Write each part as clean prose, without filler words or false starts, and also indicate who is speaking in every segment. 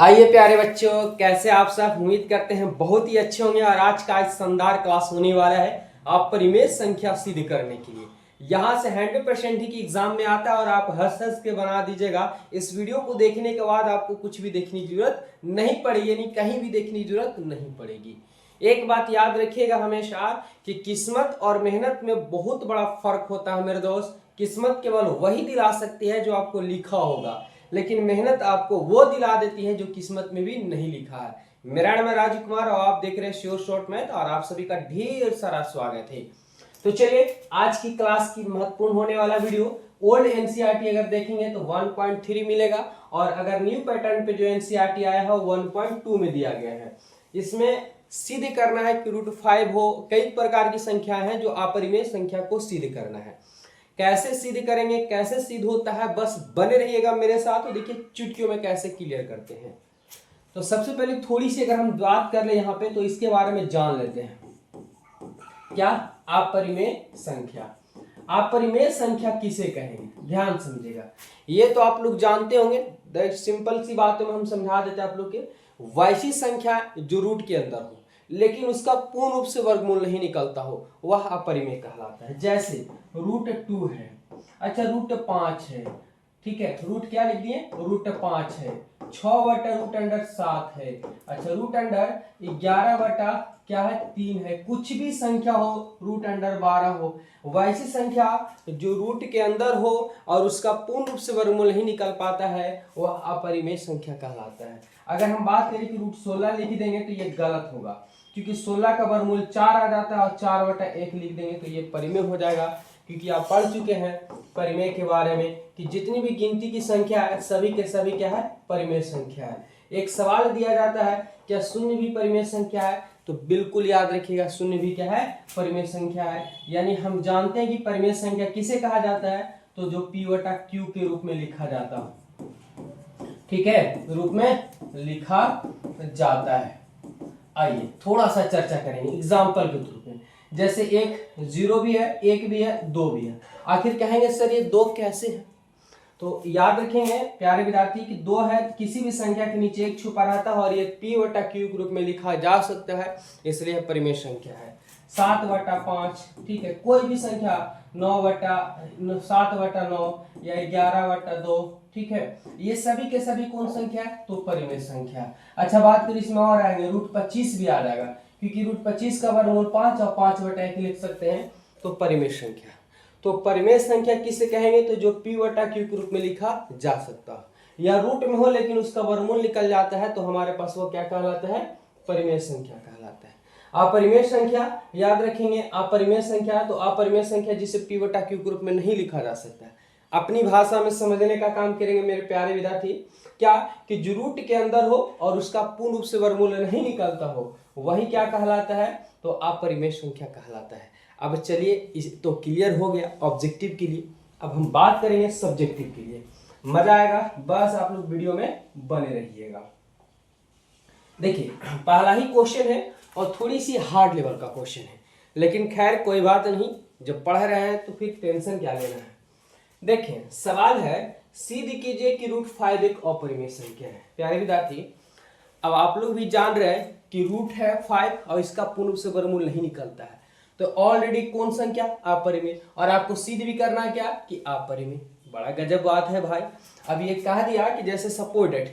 Speaker 1: आइए प्यारे बच्चों, कैसे आप सब? उम्मीद करते हैं बहुत ही अच्छे होंगे। और आज का एक शानदार क्लास होने वाला है आप पर इमेज संख्या सिद्ध करने के लिए। यहाँ से 100% ही की एग्जाम में आता है और आप हंस हंस के बना दीजिएगा। इस वीडियो को देखने के बाद आपको कुछ भी देखने की जरूरत नहीं पड़ेगी, यानी कहीं भी देखने की जरूरत नहीं पड़ेगी। एक बात याद रखिएगा हमेशा कि किस्मत और मेहनत में बहुत बड़ा फर्क होता है मेरे दोस्त। किस्मत केवल वही दिला सकती है जो आपको लिखा होगा, लेकिन मेहनत आपको वो दिला देती है जो किस्मत में भी नहीं लिखा है। मेरा नाम है राजू कुमार और आप देख रहे हैं श्योर शॉर्ट मैथ और आप सभी का ढेर सारा स्वागत है। तो चलिए, आज की क्लास की महत्वपूर्ण होने वाला वीडियो ओल्ड एनसीईआरटी अगर देखेंगे तो 1.3 मिलेगा और अगर न्यू पैटर्न पे जो एनसीईआरटी आया है वो 1.2 में दिया गया है। इसमें सिद्ध करना है कि √5 हो। कई प्रकार की संख्या है जो अपरिमेय संख्या को सिद्ध करना है। कैसे सिद्ध करेंगे, कैसे सिद्ध होता है, बस बने रहिएगा मेरे साथ। तो देखिए चुटकियों में कैसे क्लियर करते हैं। तो सबसे पहले थोड़ी सी अगर हम बात कर ले यहाँ पे तो इसके बारे में जान लेते हैं। क्या अपरिमेय संख्या? अपरिमेय संख्या किसे कहेंगे, ध्यान समझिएगा। ये तो आप लोग जानते होंगे, सिंपल सी बातों में हम समझा देते हैं आप लोग के। वैसी संख्या जो रूट के अंदर हो लेकिन उसका पूर्ण रूप से वर्गमूल नहीं निकलता हो, वह अपरिमेय कहलाता है। जैसे √2 है, अच्छा √5 है, ठीक है, रूट क्या लिख दिए, √5 है। 6/√7 है, अच्छा √11 क्या है, 3 है। कुछ भी संख्या हो, √12 हो, वैसी संख्या जो रूट के अंदर हो और उसका पूर्ण रूप से वर्गमूल नहीं निकल पाता है, वह अपरिमेय संख्या कहलाता है। अगर हम बात करें कि √16 लिख देंगे तो ये गलत होगा, क्योंकि 16 का वर्गमूल 4 आ जाता है और 4/1 लिख देंगे तो ये परिमेय हो जाएगा। क्योंकि आप पढ़ चुके हैं परिमेय के बारे में कि जितनी भी गिनती की संख्या है सभी के सभी क्या है, परिमेय संख्या है। एक सवाल दिया जाता है क्या शून्य भी परिमेय संख्या है, तो बिल्कुल याद रखिएगा शून्य भी क्या है, परिमेय संख्या है। यानी हम जानते हैं कि परिमेय संख्या किसे कहा जाता है, तो जो P/Q के रूप में लिखा जाता है, ठीक है, रूप में लिखा जाता है। आइए थोड़ा सा चर्चा करेंगे एग्जाम्पल के रूप में। जैसे एक 0 भी है, 1 भी है, 2 भी है। आखिर कहेंगे सर ये 2 कैसे है? तो याद रखेंगे प्यारे विद्यार्थी कि 2 है, किसी भी संख्या के नीचे 1 छुपा रहता है और ये P/Q के रूप में लिखा जा सकता है, इसलिए परिमेय संख्या है। 7/5, ठीक है, कोई भी संख्या 7/9 या 11/2, ठीक है, ये सभी के सभी कौन संख्या है, तो परिमेय संख्या। अच्छा बात करें इसमें और आएंगे, √25 भी आ जाएगा, क्योंकि √25 का वर्गमूल 5 और 5/1 लिख सकते हैं, तो परिमेय संख्या। तो परिमेय संख्या किसे कहेंगे, तो जो P/Q के रूप में लिखा जा सकता है या रूट में हो लेकिन उसका वर्गमूल निकल जाता है, तो हमारे पास वो क्या कहलाता है, परिमेय संख्या कहलाता है। अपरिमेय संख्या याद रखेंगे, अपरिमेय संख्या तो अपरिमेय संख्या जिसे P/Q के रूप में नहीं लिखा जा सकता है। अपनी भाषा में समझने का काम करेंगे मेरे प्यारे विद्यार्थी। क्या कि जो रूट के अंदर हो और उसका पूर्ण रूप से वर्गमूल नहीं निकलता हो, वही क्या कहलाता है, तो अपरिमेय संख्या कहलाता है। अब चलिए, तो क्लियर हो गया ऑब्जेक्टिव के लिए। अब हम बात करेंगे सब्जेक्टिव के लिए, मजा आएगा, बस आप लोग वीडियो में बने रहिएगा। देखिए पहला ही क्वेश्चन है और थोड़ी सी हार्ड लेवल का क्वेश्चन है, लेकिन खैर कोई बात नहीं, जब पढ़ रहे हैं तो फिर टेंशन क्या लेना है। देखिए सवाल है, सिद्ध कीजिए कि √5 एक अपरिमेय संख्या है। प्यारे विद्यार्थी, अब आप लोग भी जान रहे हैं कि रूट है 5 और इसका पूर्ण रूप से वर्गमूल नहीं निकलता है, तो ऑलरेडी कौन संख्या, अपरिमेय। और आपको सिद्ध भी करना है क्या, कि अपरिमेय। बड़ा गजब बात है भाई। अब ये कह दिया कि जैसे सपोर्टेड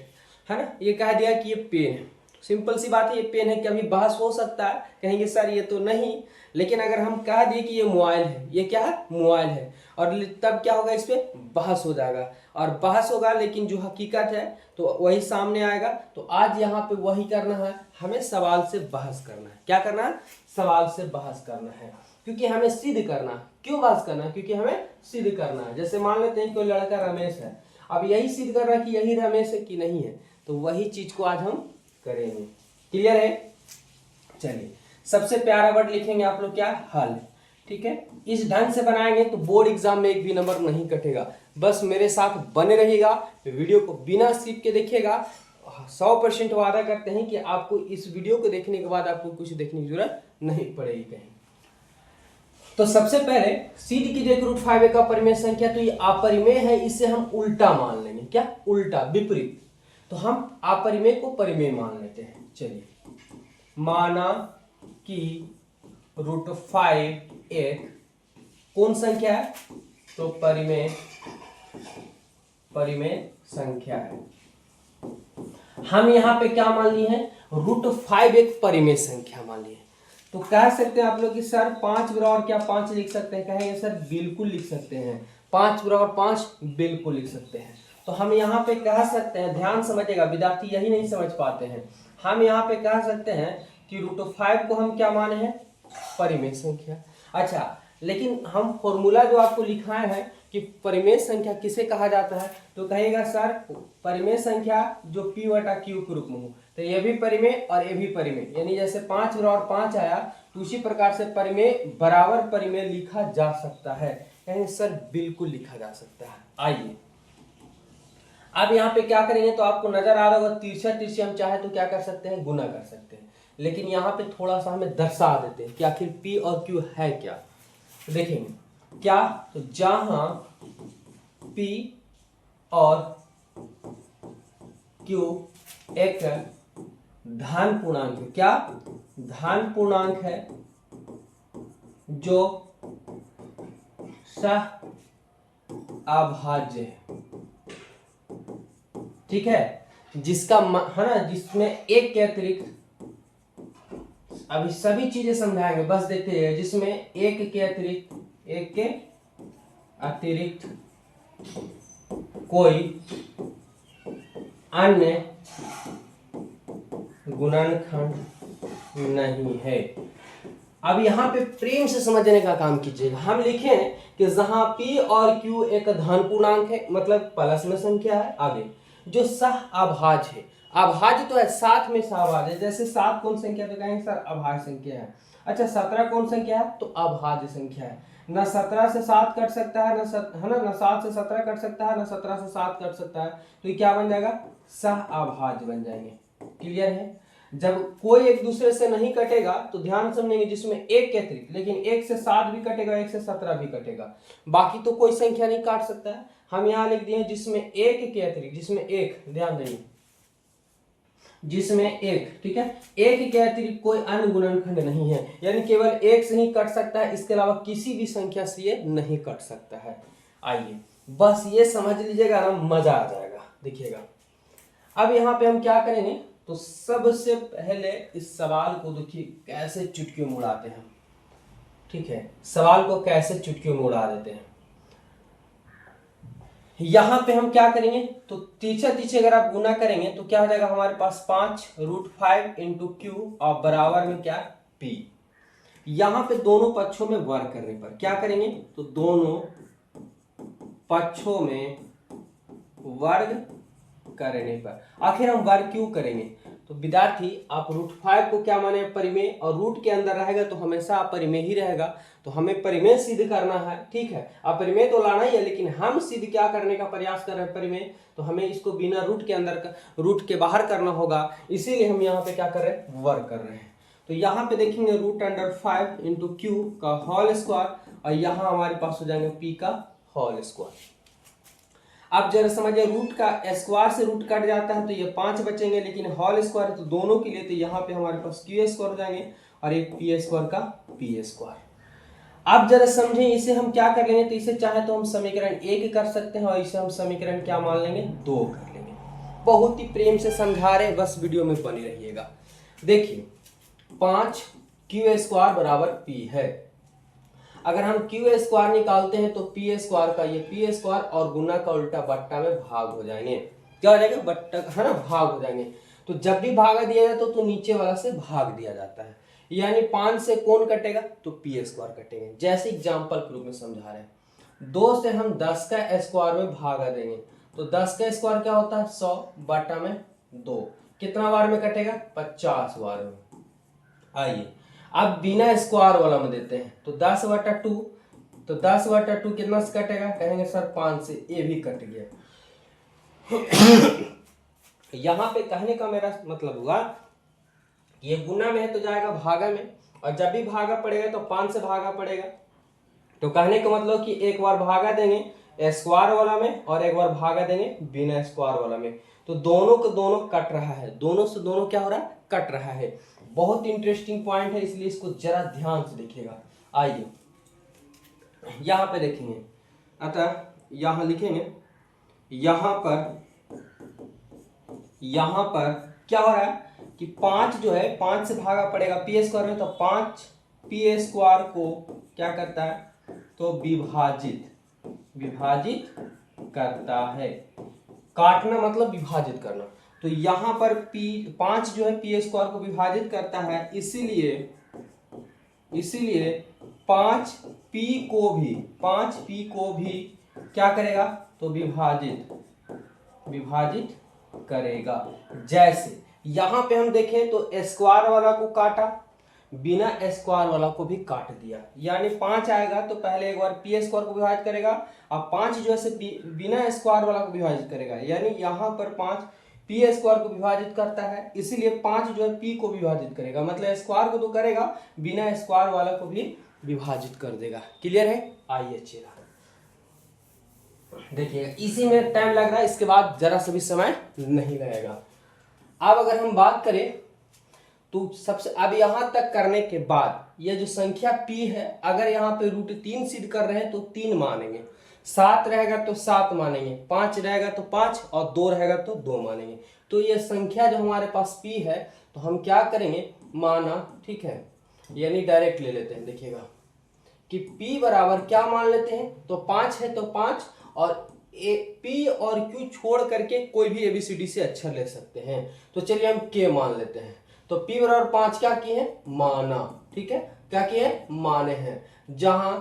Speaker 1: है ना, ये कह दिया कि ये पेन है, सिंपल सी बात है, ये पेन है, कि अभी बहस हो सकता है, कहेंगे सर ये तो नहीं। लेकिन अगर हम कह दिए कि ये मोबाइल है, ये क्या है, मोबाइल है, और तब क्या होगा, इस पे बहस हो जाएगा और बहस होगा, लेकिन जो हकीकत है तो वही सामने आएगा। तो आज यहाँ पे वही करना है, हमें सवाल से बहस करना है। क्या करना है, सवाल से बहस करना है, क्योंकि हमें सिद्ध करना है। क्यों बहस करना है, क्योंकि हमें सिद्ध करना है। जैसे मान लेते हैं कोई लड़का रमेश है, अब यही सिद्ध करना है कि यही रमेश है कि नहीं है, तो वही चीज को आज हम करेंगे। क्लियर है? चलिए सबसे प्यारा वर्ड लिखेंगे आप लोग, क्या, हल, ठीक है। इस ढंग से बनाएंगे तो बोर्ड एग्जाम में एक भी नंबर नहीं कटेगा। बस मेरे साथ बने रहिएगा, वीडियो को बिना स्किप के देखिएगा। 100% वादा करते हैं कि आपको इस वीडियो को देखने के बाद आपको कुछ देखने की जरूरत नहीं पड़ेगी कहीं। तो सबसे पहले सिद्ध कीजिए √5 एक अपरिमेय संख्या, तो ये अपरिमेय है, इसे हम उल्टा मान लेंगे। क्या, उल्टा, विपरीत। तो हम अपरिमेय को परिमेय मान लेते हैं। चलिए, माना कि √5 एक कौन संख्या है, तो परिमेय संख्या है। हम यहाँ पे क्या मान लिए हैं, √5 एक परिमेय संख्या मान लिए। तो कह सकते हैं आप लोग कि सर 5 बराबर क्या 5 लिख सकते हैं, कहेंगे सर बिल्कुल लिख सकते हैं, 5 बराबर 5 बिल्कुल लिख सकते हैं। तो हम यहाँ पे कह सकते हैं, ध्यान समझिएगा विद्यार्थी यही नहीं समझ पाते हैं, हम यहाँ पे कह सकते हैं कि √5 को हम क्या माने हैं, परिमेय संख्या। अच्छा, लेकिन हम फॉर्मूला जो आपको लिखाए हैं कि परिमेय संख्या किसे कहा जाता है, तो कहेगा सर परिमेय संख्या जो P/Q के रूप में हो, तो ये भी परिमेय और ये भी परिमेय, यानी जैसे 5 बराबर 5 आया तो उसी प्रकार से परिमेय बराबर परिमेय लिखा जा सकता है। कहेंगे सर बिल्कुल लिखा जा सकता है। आइए अब यहाँ पे क्या करेंगे, तो आपको नजर आ रहा होगा तिरछा हम चाहे तो क्या कर सकते हैं, गुना कर सकते हैं, लेकिन यहाँ पे थोड़ा सा हमें दर्शा देते हैं कि आखिर P और Q है क्या। तो देखेंगे क्या, तो जहां P और Q एक धन पूर्णांक है, क्या धन पूर्णांक है जो सह अभाज्य है, ठीक है, जिसका है ना, जिसमें एक के अतिरिक्त, अभी सभी चीजें समझाएंगे बस देखते रहिए, जिसमें एक के अतिरिक्त कोई अन्य गुणनखंड नहीं है। अब यहाँ पे प्रेम से समझने का काम कीजिएगा। हम लिखे कि जहां P और Q एक धन पूर्णांक है, मतलब प्लस में संख्या है, आगे जो सह अभाज्य है, अभाज्य तो है साथ में सहभाज्य है, जैसे 7 कौन संख्या, तो कहेंगे सर अभाज्य संख्या है। अच्छा 17 कौन संख्या है, तो अभाज्य संख्या है, ना 17 से 7 कट सकता है, है ना 7 से 17 कट सकता है, ना 17 से 7 कट सकता है, तो ये क्या बन जाएगा, सह अभाज्य बन जाएंगे। क्लियर है। जब कोई एक दूसरे से नहीं कटेगा तो ध्यान समझेंगे, जिसमें एक के अतिरिक्त, लेकिन 1 से 7 भी कटेगा, 1 से 17 भी कटेगा, बाकी तो कोई संख्या नहीं काट सकता है। हम यहाँ लिख दिए जिसमें एक के अतिरिक्त, जिसमें एक, ध्यान देंगे जिसमें एक, ठीक है, एक के अतिरिक्त कोई अन्य गुणनखंड नहीं है, यानी केवल एक से ही कट सकता है, इसके अलावा किसी भी संख्या से ये नहीं कट सकता है। आइए बस ये समझ लीजिएगा ना, मजा आ जाएगा। देखिएगा अब यहाँ पे हम क्या करेंगे, तो सबसे पहले इस सवाल को देखिए कैसे चुटकियों में उड़ाते हैं, ठीक है, सवाल को कैसे चुटकियों में उड़ा देते हैं। यहां पे हम क्या करेंगे, तो तीसरे अगर आप गुना करेंगे तो क्या हो जाएगा, हमारे पास 5√5 × Q और बराबर में क्या P। यहां पे दोनों पक्षों में वर्ग करने पर क्या करेंगे, तो दोनों पक्षों में वर्ग करने पर आखिर हम वर्ग क्यों करेंगे, तो विद्यार्थी आप √5 को क्या माने, परिमेय, और रूट के अंदर रहेगा तो हमेशा अपरिमेय ही रहेगा, तो हमें परिमेय सिद्ध करना है, ठीक है, अपरिमेय तो लाना ही है, लेकिन हम सिद्ध क्या करने का प्रयास कर रहे हैं, परिमेय, तो हमें इसको बिना रूट के अंदर रूट के बाहर करना होगा, इसीलिए हम यहाँ पे क्या कर रहे हैं, वर्ग कर रहे हैं। तो यहाँ पे देखेंगे √5 × Q का होल स्क्वायर, और यहाँ हमारे पास हो जाएंगे P का होल स्क्वायर। अब जरा समझिए, रूट का स्क्वायर से रूट कट जाता है तो ये 5 बचेंगे, लेकिन होल स्क्वायर तो दोनों के लिए, तो यहाँ पे हमारे पास Q स्क्वायर हो जाएंगे और एक P स्क्वायर का P स्क्वायर। अब जरा समझें, इसे हम क्या कर लेंगे, तो इसे चाहे तो हम समीकरण 1 कर सकते हैं और इसे हम समीकरण क्या मान लेंगे, 2 कर लेंगे। बहुत ही प्रेम से समझा रहे, बस वीडियो में बने रहिएगा। देखिए 5Q स्क्वायर बराबर P है, अगर हम Q स्क्वायर निकालते हैं तो P स्क्वायर का ये P स्क्वायर और गुना का उल्टा बट्टा में भाग हो जाएंगे, क्या हो जाएगा, बट्टा, है ना, भाग हो जाएंगे। तो जब भी भागा दिया जाता तो नीचे वाला से भाग दिया जाता है, यानी 5 से कौन कटेगा, तो P स्क्वायर कटेंगे। जैसे एग्जाम्पल के रूप में समझा रहे हैं, 2 से हम 10 का स्क्वायर में भागा देंगे, तो 10 का स्क्वायर क्या होता है, 100 बटा में 2, कितना बार में कटेगा, 50 बार में। आइए अब बिना स्क्वायर वाला में देते हैं, तो 10/2, तो 10/2 कितना से कटेगा, कहेंगे सर 5 से, ये भी कट गया। यहाँ पे कहने का मेरा मतलब हुआ, ये गुना में है तो जाएगा भागा में, और जब भी भागा पड़ेगा तो 5 से भागा पड़ेगा, तो कहने का मतलब कि एक बार भागा देंगे स्क्वायर वाला में और एक बार भागा देंगे बिना स्क्वायर वाला में, तो दोनों को दोनों कट रहा है, दोनों से दोनों क्या हो रहा है, कट रहा है। बहुत इंटरेस्टिंग पॉइंट है, इसलिए इसको जरा ध्यान से देखिएगा। आइए यहां पे देखेंगे, अतः यहां लिखेंगे, यहां पर क्या हो रहा है कि 5 जो है 5 से भागा पड़ेगा पी स्क्वायर में, तो 5 पी स्क्वायर को क्या करता है, तो विभाजित करता है। काटना मतलब विभाजित करना। तो यहां पर 5 जो है पी स्क्वायर को विभाजित करता है, इसीलिए 5 पी को भी क्या करेगा, तो विभाजित करेगा। जैसे यहां पे हम देखें तो स्क्वायर वाला को काटा, बिना स्क्वायर वाला को भी काट दिया, यानी 5 आएगा तो पहले एक बार पी स्क्वायर को विभाजित करेगा, अब 5 जो है बिना स्क्वायर वाला को विभाजित करेगा, यानी यहां पर 5 पी स्क्वायर को विभाजित करता है, इसीलिए 5 जो है पी को विभाजित करेगा, मतलब स्क्वायर को तो करेगा, बिना स्क्वायर वाला को भी विभाजित कर देगा। क्लियर है? आइए चेरा देखिएगा, इसी में टाइम लग रहा है, इसके बाद जरा सा भी समय नहीं लगेगा। अब अगर हम बात करें तो सबसे, अब यहां तक करने के बाद ये जो संख्या p है, अगर यहाँ पे √3 सिद्ध कर रहे हैं तो 3 मानेंगे, 7 रहेगा तो 7 मानेंगे, 5 रहेगा तो 5 और 2 रहेगा तो 2 मानेंगे। तो ये संख्या जो हमारे पास p है, तो हम क्या करेंगे, माना, ठीक है, यानी डायरेक्ट ले लेते हैं। देखिएगा कि p बराबर क्या मान लेते हैं, तो 5 है तो 5, और p और q छोड़ करके कोई भी ABCD से अक्षर ले सकते हैं। तो चलिए हम k मान लेते हैं। तो p बराबर 5 क्या किए हैं, माना, ठीक है, क्या किए हैं, माने हैं। जहां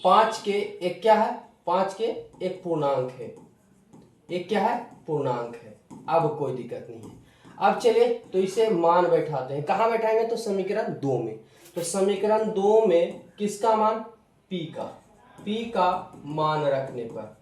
Speaker 1: 5 के एक क्या है, 5 के एक पूर्णांक है, एक क्या है, पूर्णांक है। अब कोई दिक्कत नहीं है। अब चलिए तो इसे मान बैठाते हैं, कहां बैठाएंगे, तो समीकरण 2 में। तो समीकरण 2 में किसका मान, p का मान रखने पर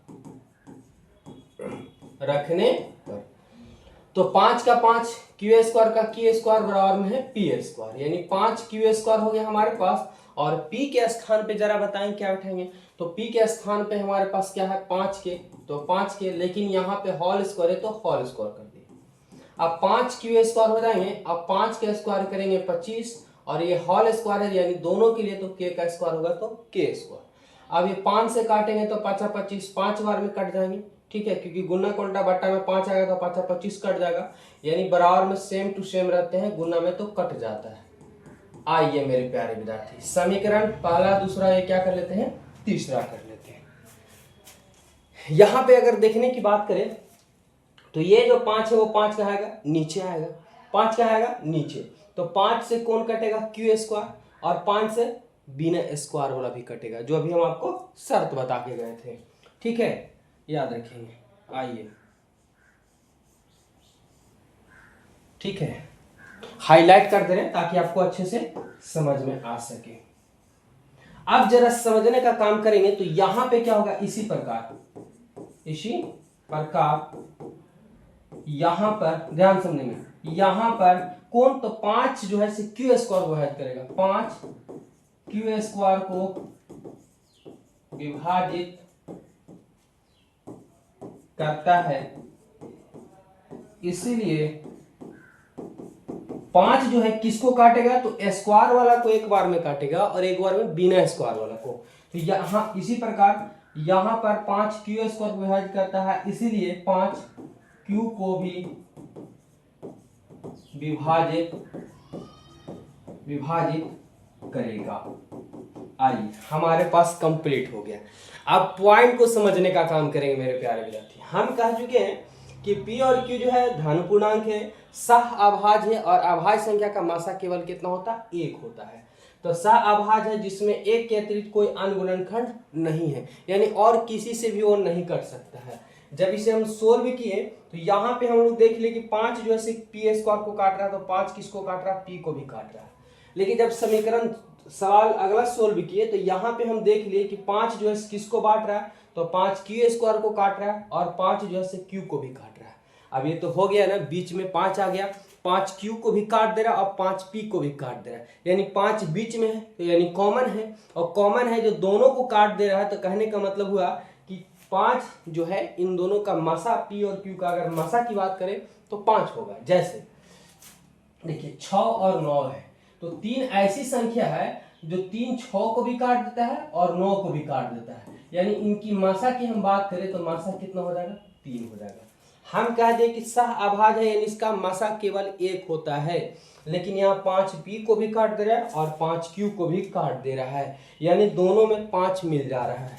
Speaker 1: तो 5 का 5, क्यू स्क्वायर का क्यू स्क्वायर बराबर में है पी स्क्वायर, यानी 5 क्यू स्क्वायर हो गया हमारे पास। और p के स्थान पे जरा बताएं क्या बैठाएंगे, तो p के स्थान पे हमारे पास क्या है, 5 के, तो 5 के, लेकिन यहाँ पे होल स्क्वायर है तो होल स्क्वायर कर दिए। अब 5 क्यू स्क्वायर हो जाएंगे, अब 5 के स्क्वायर करेंगे 25, और ये होल स्क्वायर है यानी दोनों के लिए, तो k का स्क्वायर होगा तो k स्क्वायर। अब ये 5 से काटेंगे तो 5 25, 5 बार में कट जाएंगे, ठीक है, क्योंकि गुना को उल्टा बट्टा में 5 आएगा तो 5 25 कट जाएगा, यानी बराबर में सेम टू सेम रहते हैं, गुना में तो कट जाता है। आइए मेरे प्यारे विद्यार्थी, समीकरण पहला दूसरा ये क्या कर लेते हैं, तीसरा कर लेते हैं। यहां पे अगर देखने की बात करें तो ये जो 5 है वो 5 कहाँ आएगा, नीचे आएगा, 5 कहाँ आएगा, नीचे। तो 5 से कौन कटेगा, क्यू स्क्वायर, और 5 से बिना स्क्वायर वाला भी कटेगा, जो अभी हम आपको शर्त बता के गए थे, ठीक है, याद रखेंगे। आइए, ठीक है, हाईलाइट कर दे रहे हैं ताकि आपको अच्छे से समझ में आ सके। अब जरा समझने का काम करेंगे तो यहां पे क्या होगा, इसी प्रकार यहां पर ध्यान समझेंगे, यहां पर कौन, तो 5 जो है से क्यू स्क्वायर को विभाजित करेगा, 5 क्यू स्क्वायर को विभाजित करता है, इसीलिए 5 जो है किसको काटेगा, तो स्क्वायर वाला को एक बार में काटेगा और एक बार में बिना स्क्वायर वाला को। तो यहां इसी प्रकार यहां पर 5 क्यू स्क्वायर विभाजित करता है, इसीलिए 5 क्यू को भी विभाजित करेगा। आइए, हमारे पास कंप्लीट हो गया। अब पॉइंट को समझने का काम करेंगे मेरे प्यारे विद्यार्थी। हम कह चुके हैं कि p और q जो है धन पूर्णांक है, सह अभाज्य है, और अभाज्य संख्या का मासा केवल कितना होता है, 1 होता है। तो सह अभाज्य है जिसमें 1 के अतिरिक्त कोई अन्य गुणनखंड नहीं है, यानी और किसी से भी वो नहीं कट सकता है। जब इसे हम सोल्व किए तो यहाँ पे हम लोग देख लिए कि 5 जो है पी स्क्वायर को काट रहा है, तो 5 किसको काट रहा है, p को भी काट रहा है। लेकिन जब समीकरण सवाल अगला सोल्व किए तो यहाँ पे हम देख लिए कि 5 जो है किसको बांट रहा है, तो 5 क्यू स्क्वायर को काट रहा है, और 5 जो है क्यू को भी काट रहा है। अब ये तो हो गया ना, बीच में 5 आ गया, 5 क्यू को भी काट दे रहा है और 5 पी को भी काट दे रहा है, यानी 5 बीच में है, तो यानी कॉमन है, और कॉमन है जो दोनों को काट दे रहा है, तो कहने का मतलब हुआ कि 5 जो है इन दोनों का मासा P और Q का अगर मासा की बात करें तो 5 होगा। जैसे देखिए 6 और 9 है, तो 3 ऐसी संख्या है जो 3 6 को भी काट देता है और 9 को भी काट देता है, यानी इनकी मासा की हम बात करें तो मासा कितना हो जाएगा, 3 हो जाएगा। हम कह दें कि सह अभाज्य है यानी इसका मासा केवल 1 होता है, लेकिन यहाँ 5 P को भी काट दे रहा है और 5 Q को भी काट दे रहा है, यानी दोनों में 5 मिल जा रहा है।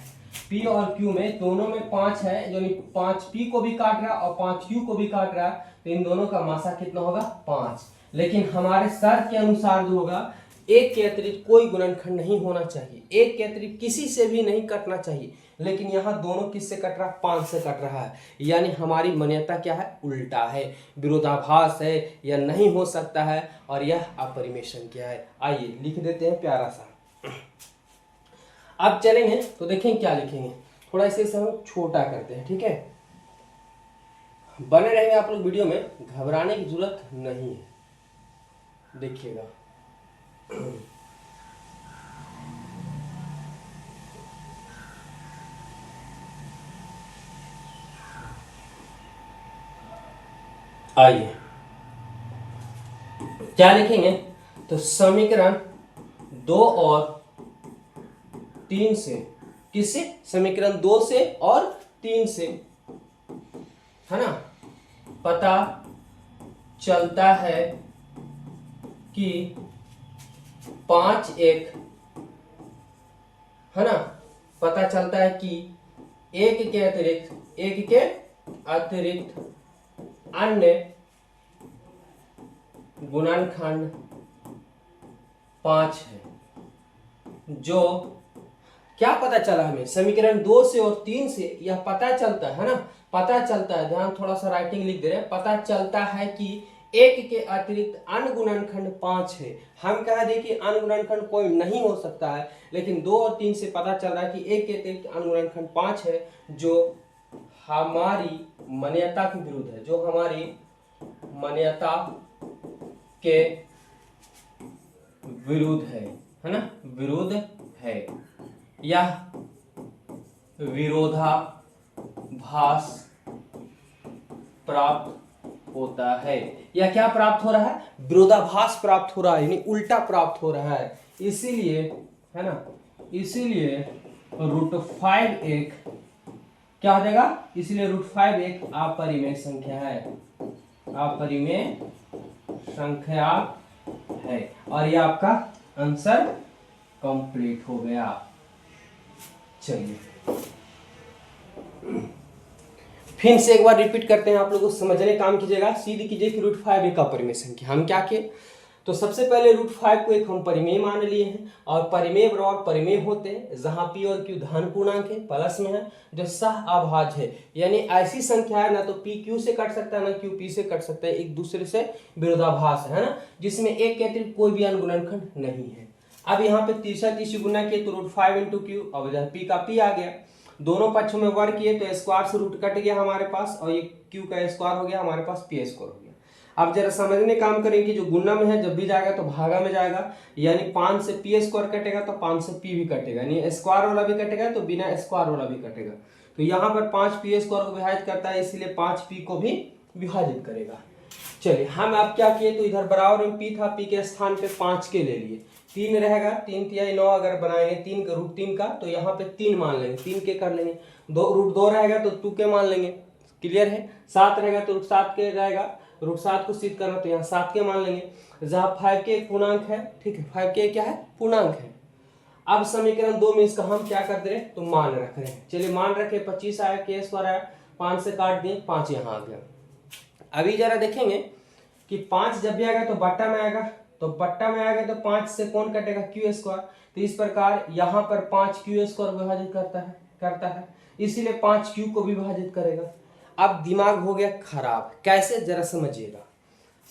Speaker 1: P और Q में दोनों में 5 है, यानी 5 P को भी काट रहा है और 5 Q को भी काट रहा है, तो इन दोनों का मासा कितना होगा, 5। लेकिन हमारे शर्त के अनुसार जो होगा, एक के अतिरिक्त कोई गुणनखंड नहीं होना चाहिए, एक के अतिरिक्त किसी से भी नहीं कटना चाहिए, लेकिन यहाँ दोनों किससे कट रहा है, 5 से कट रहा है, यानी हमारी मान्यता क्या है, उल्टा है, विरोधाभास है या नहीं हो सकता है, और यह अपरिमेय संख्या है। आइए लिख देते हैं प्यारा सा। अब चलेंगे तो देखें क्या लिखेंगे, थोड़ा इसे हम छोटा करते हैं, ठीक है। बने रहेंगे आप लोग वीडियो में, घबराने की जरूरत नहीं है, देखिएगा। आइए क्या लिखेंगे, तो समीकरण 2 और 3 से, किससे, समीकरण 2 से और 3 से, है ना, पता चलता है कि 5 1, है ना, पता चलता है कि एक के अतिरिक्त अन्य गुणनखंड 5 है। जो क्या पता चला हमें, समीकरण 2 से और 3 से यह पता चलता है ना, पता चलता है, ध्यान थोड़ा सा राइटिंग लिख दे रहे हैं, पता चलता है कि एक के अतिरिक्त अन्य गुणनखंड 5 है। हम कह दें कि अन्य गुणनखंड कोई नहीं हो सकता है, लेकिन 2 और 3 से पता चल रहा है कि एक के अतिरिक्त अन्य गुणनखंड 5 है, जो हमारी मान्यता के विरुद्ध है, जो हमारी मान्यता के विरुद्ध है ना, विरुद्ध है, यह विरोधाभास प्राप्त होता है। या क्या प्राप्त हो रहा है, विरोधाभास प्राप्त हो रहा है, यानी उल्टा प्राप्त हो रहा है। इसीलिए, है ना, इसीलिए √5 एक क्या हो जाएगा, इसलिए √5 एक अपरिमेय संख्या है, अपरिमेय संख्या है। और ये आपका आंसर कंप्लीट हो गया। चलिए फिर से एक बार रिपीट करते हैं, आप लोगों को समझने काम कीजिएगा, सीधी कीजिए कि √5 एक अपरिमेय संख्या। हम क्या किए, तो सबसे पहले √5 को एक हम परिमेय मान लिए हैं, और परिमेय बराबर परिमेय होते हैं जहां P और Q धन पूर्णांक है, प्लस में है, जो सह अभाज्य है, यानी ऐसी संख्या है ना तो P Q से कट सकता है ना Q P से कट सकता है, एक दूसरे से विरोधाभास है ना, जिसमें एक के अतिरिक्त कोई भी अन्य गुणनखंड नहीं है। अब यहाँ पे तीसरा गुना किए तो √5 × Q, अब इधर P का P आ गया, दोनों पक्षों में वर्ग किए तो स्क्वायर से रूट कट गया हमारे पास, और ये Q का स्क्वायर हो गया, हमारे पास P स्क्वायर हो गया। अब जरा समझने काम करें कि जो गुना में है जब भी जाएगा तो भागा में जाएगा, यानी 5 से P स्क्वायर कटेगा तो 5 से P भी कटेगा, यानी स्क्वायर वाला भी कटेगा तो बिना स्क्वायर वाला भी कटेगा। तो यहाँ पर 5 P स्क्वायर को विभाजित करता है, इसलिए 5 P को भी विभाजित करेगा। चलिए हम अब क्या किए, तो इधर बराबर में P था, P के स्थान पे 5 के ले लिए, 3 रहेगा, 3 तिहाई 9 अगर बनाएंगे 3 का √3 का, तो यहाँ पे 3 मान लेंगे, 3 के कर लेंगे, √2 रहेगा तो 2 के मान लेंगे, क्लियर है। 7 रहेगा तो √7 के रहेगा, √7 को सिद्ध करना तो यहाँ 7 के मान लेंगे, जहाँ 5 के एक पूर्णांक है, ठीक है, 5 के क्या है, पूर्णांक है। अब समीकरण 2 में इसका हम क्या कर दे रहे हैं, तो मान रख रहे हैं। चलिए मान रखे, 25 आया, के स्क्वायर आया, 5 से काट दिए, 5 यहाँ आ गया। अभी जरा देखेंगे कि 5 जब भी आएगा तो बट्टा में आएगा, तो बट्टा में आएगा तो 5 से कौन कटेगा, Q स्क्वायर, तो इस प्रकार यहाँ पर 5 Q स्क्वायर विभाजित करता है, इसीलिए 5 Q को भी विभाजित करेगा। अब दिमाग हो गया खराब, कैसे, जरा समझिएगा।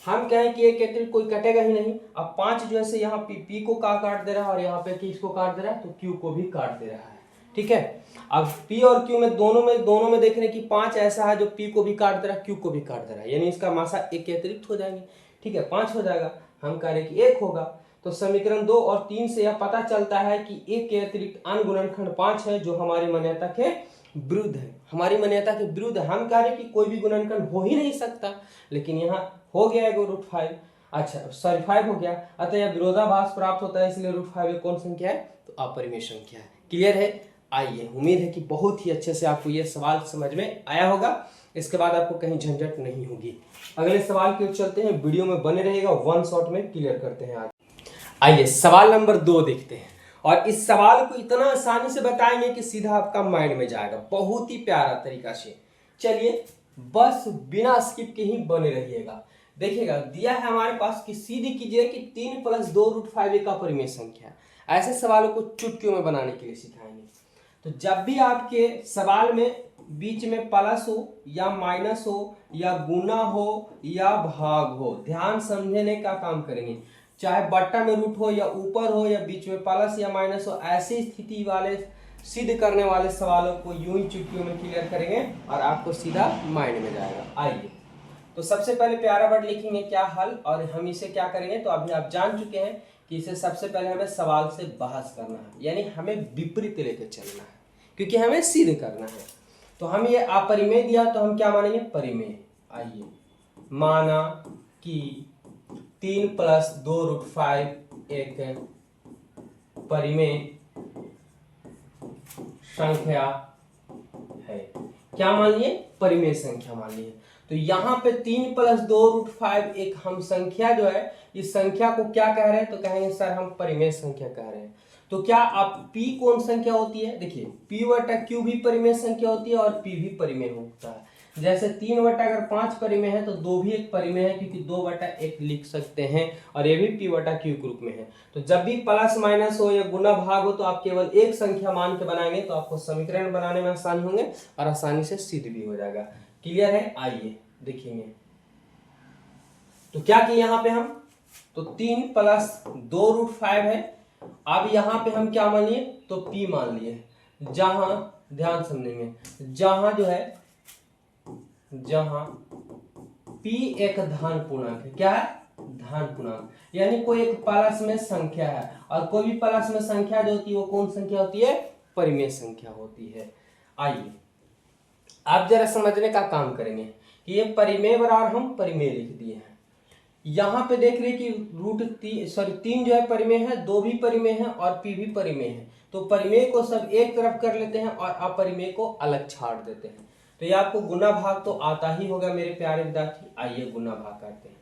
Speaker 1: हम कहें कि एक के अतिरिक्त कोई कटेगा ही नहीं, अब 5 जो है यहाँ P को काट दे रहा है और यहाँ पे किसको काट दे रहा है, तो Q को भी काट दे रहा है, ठीक है। अब P और Q में दोनों में देख रहे हैं कि 5 ऐसा है जो P को भी काट दे रहा है, Q को भी काट दे रहा है, यानी इसका मासा 1 के अतिरिक्त हो जाएंगे, ठीक है, 5 हो जाएगा। हम कह रहे हैं कि 1 होगा, तो समीकरण 2 और 3 से यह पता चलता है कि 1 के अतिरिक्त अन्य गुणनखंड 5 है, जो हमारी मान्यता के विरुद्ध है, हमारी मान्यता के विरुद्ध है। हम कह रहे हैं कि कोई भी गुणनखंड हो ही नहीं सकता, लेकिन यहाँ हो गया है √5, अच्छा सॉरी 5 हो गया, अतः यह विरोधाभास प्राप्त होता है, इसलिए √5 कौन संख्या है, तो अपरिमेय संख्या है। क्लियर है? आइए, उम्मीद है कि बहुत ही अच्छे से आपको ये सवाल समझ में आया होगा, इसके बाद आपको कहीं झंझट नहीं होगी। अगले सवाल की ओर चलते हैं, वीडियो में बने रहेगा, वन शॉट में क्लियर करते हैं आज। आइए सवाल नंबर 2 देखते हैं, और इस सवाल को इतना आसानी से बताएंगे कि सीधा आपका माइंड में जाएगा, बहुत ही प्यारा तरीका से। चलिए बस बिना स्किप के ही बने रहिएगा। देखिएगा दिया है हमारे पास कि सीधी कीजिए कि 3 + 2√5 एक अपरिमेय संख्या है। ऐसे सवालों को चुटकियों में बनाने के लिए सिखाएंगे। तो जब भी आपके सवाल में बीच में प्लस हो या माइनस हो या गुना हो या भाग हो, ध्यान समझने का काम करेंगे। चाहे बट्टा में रूट हो या ऊपर हो या बीच में प्लस या माइनस हो, ऐसी स्थिति वाले सिद्ध करने वाले सवालों को यूं ही चुटकियों में क्लियर करेंगे और आपको सीधा माइंड में जाएगा। आइए तो सबसे पहले प्यारा वर्ड लिखेंगे क्या हल, और हम इसे क्या करेंगे, तो अभी आप जान चुके हैं कि इसे सबसे पहले हमें सवाल से बहस करना है, यानी हमें विपरीत लेकर चलना है, क्योंकि हमें सिद्ध करना है। तो हम ये अपरिमेय दिया तो हम क्या मानेंगे, परिमेय। आइए माना कि 3 + 2√5 एक परिमेय संख्या है। क्या मान लिए, परिमेय संख्या मान लिए। तो यहाँ पे 3 + 2√5 एक हम संख्या जो है, इस संख्या को क्या कह रहे हैं, तो कहेंगे सर हम परिमेय संख्या कह रहे हैं। तो क्या अब p कौन संख्या होती है, देखिए p/q भी परिमेय संख्या होती है और p भी परिमेय होता है। जैसे 3/5 परिमेय है तो 2 भी एक परिमेय है, क्योंकि 2/1 लिख सकते हैं, और ये भी p/q के रूप में है। तो जब भी प्लस माइनस हो या गुना भाग हो तो आप केवल एक संख्या मान के बनाएंगे, तो आपको समीकरण बनाने में आसानी होंगे और आसानी से सिद्ध भी हो जाएगा। क्लियर है? आइए देखेंगे तो क्या किए यहाँ पे हम, तो 3 + 2√5 है। अब यहाँ पे हम क्या मान लिए, तो p मान लिए। जहां ध्यान समझेंगे, जहां जो है, जहां p एक धन पूर्णांक है, क्या है, धन पूर्णांक, यानी कोई एक प्लस में संख्या है, और कोई भी प्लस में संख्या जो होती है वो कौन संख्या होती है, परिमेय संख्या होती है। आइए आप जरा समझने का काम करेंगे कि ये परिमेय बराबर हम परिमेय लिख दिए हैं। यहाँ पे देख रहे हैं कि √3 जो है परिमेय है, 2 भी परिमेय है और p भी परिमेय है। तो परिमेय को सब एक तरफ कर लेते हैं और अपरिमेय को अलग छाड़ देते हैं। तो ये आपको गुना भाग तो आता ही होगा मेरे प्यारे विद्यार्थी। आइए गुना भाग करते हैं।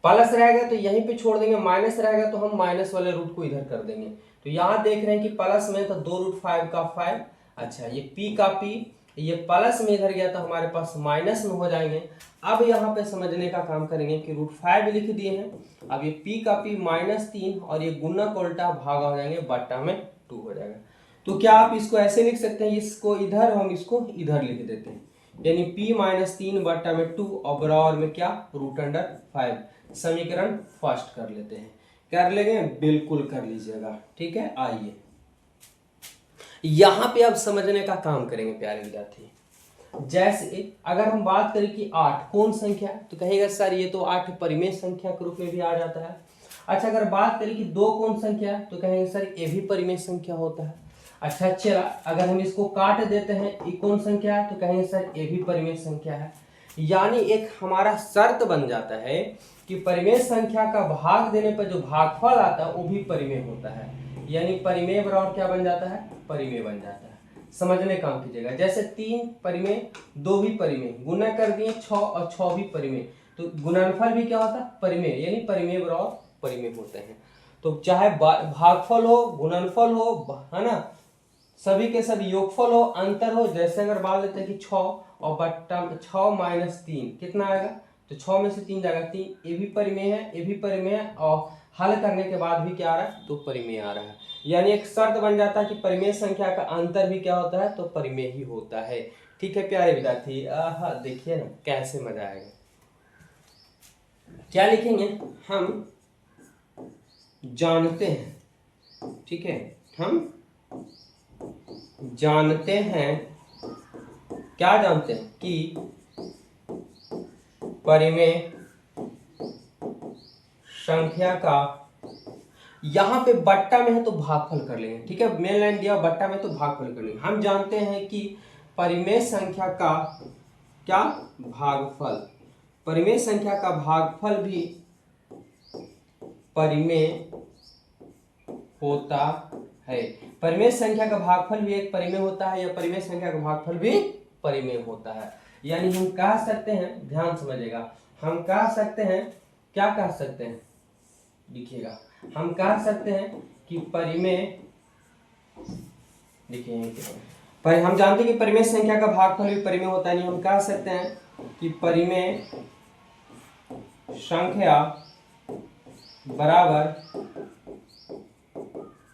Speaker 1: प्लस रहेगा तो यहीं पे छोड़ देंगे, माइनस रहेगा तो हम माइनस वाले रूट को इधर कर देंगे। तो यहाँ देख रहे हैं कि प्लस में तो 2√5 का 5, अच्छा ये p का p, ये प्लस में इधर गया तो हमारे पास माइनस में हो जाएंगे। अब यहाँ पे समझने का काम करेंगे कि √5 लिख दिए हैं, अब ये p का p -3 और ये गुना को उल्टा भागा हो जाएंगे, बट्टा में 2 हो जाएगा। तो क्या आप इसको ऐसे लिख सकते हैं, इसको इधर हम इसको इधर लिख देते हैं, यानी p -3 बट्टा में 2 और बराबर में क्या, √5। समीकरण फर्स्ट कर लेते हैं, कर लेंगे, बिल्कुल कर लीजिएगा, ठीक है। आइए यहां पे अब समझने का काम करेंगे प्यारे विद्यार्थी। जैसे अगर हम बात करें कि 8 कौन संख्या है, तो कहेगा सर ये तो 8 परिमेय संख्या के रूप में भी आ जाता है। अच्छा अगर बात करें कि 2 कौन संख्या है, तो कहेंगे सर ये भी परिमेय संख्या होता है। अच्छा चला अगर हम इसको काट देते हैं, ये कौन संख्या है, तो कहेंगे सर ये भी परिमेय संख्या है। यानी एक हमारा शर्त बन जाता है कि परिमेय संख्या का भाग देने पर जो भागफल आता है वो भी परिमेय होता है, यानी परिमेय बराबर क्या बन जाता है, परिमेय बन जाता है। समझने काम कीजिएगा, जैसे 3 परिमेय 2 भी परिमेय, गुना कर दिए 6 और 6 भी परिमेय, तो गुणनफल भी क्या होता है, परिमेय, यानी परिमेय बराबर परिमेय होते हैं। तो चाहे भागफल हो, गुणनफल हो, है ना, सभी के सभी योगफल हो, अंतर हो। जैसे अगर बात लेते हैं कि 6 और बट्टा 6 - 3 कितना आएगा, तो 6 में से 3 जाएगा 3, ये भी परिमेय है, ये भी परिमेय है, और हल करने के बाद भी क्या आ रहा है, तो परिमेय आ रहा है। यानी एक शर्त बन जाता है कि परिमेय संख्या का अंतर भी क्या होता है, तो परिमेय ही होता है। ठीक है प्यारे विद्यार्थी, देखिए ना कैसे मजा आएगा। क्या लिखेंगे, हम जानते हैं, ठीक है, हम जानते हैं, क्या जानते हैं कि परिमेय संख्या का, यहां पे बट्टा में है तो भागफल कर लेंगे, ठीक है, मेन लाइन दिया बट्टा में तो भागफल कर लेंगे। हम जानते हैं कि परिमेय संख्या का क्या भागफल, परिमेय संख्या का भागफल भी परिमेय होता है। परिमेय संख्या का भागफल भी एक परिमेय होता है या परिमेय संख्या का भागफल भी परिमेय होता है। यानी हम कह सकते हैं, ध्यान समझिएगा, हम कह सकते हैं, क्या कह सकते हैं, लिखिएगा, हम कह सकते हैं कि परिमेय, देखिए पर हम जानते हैं कि परिमेय संख्या का भागफल भी परिमेय होता है। हम कह सकते हैं कि परिमेय संख्या बराबर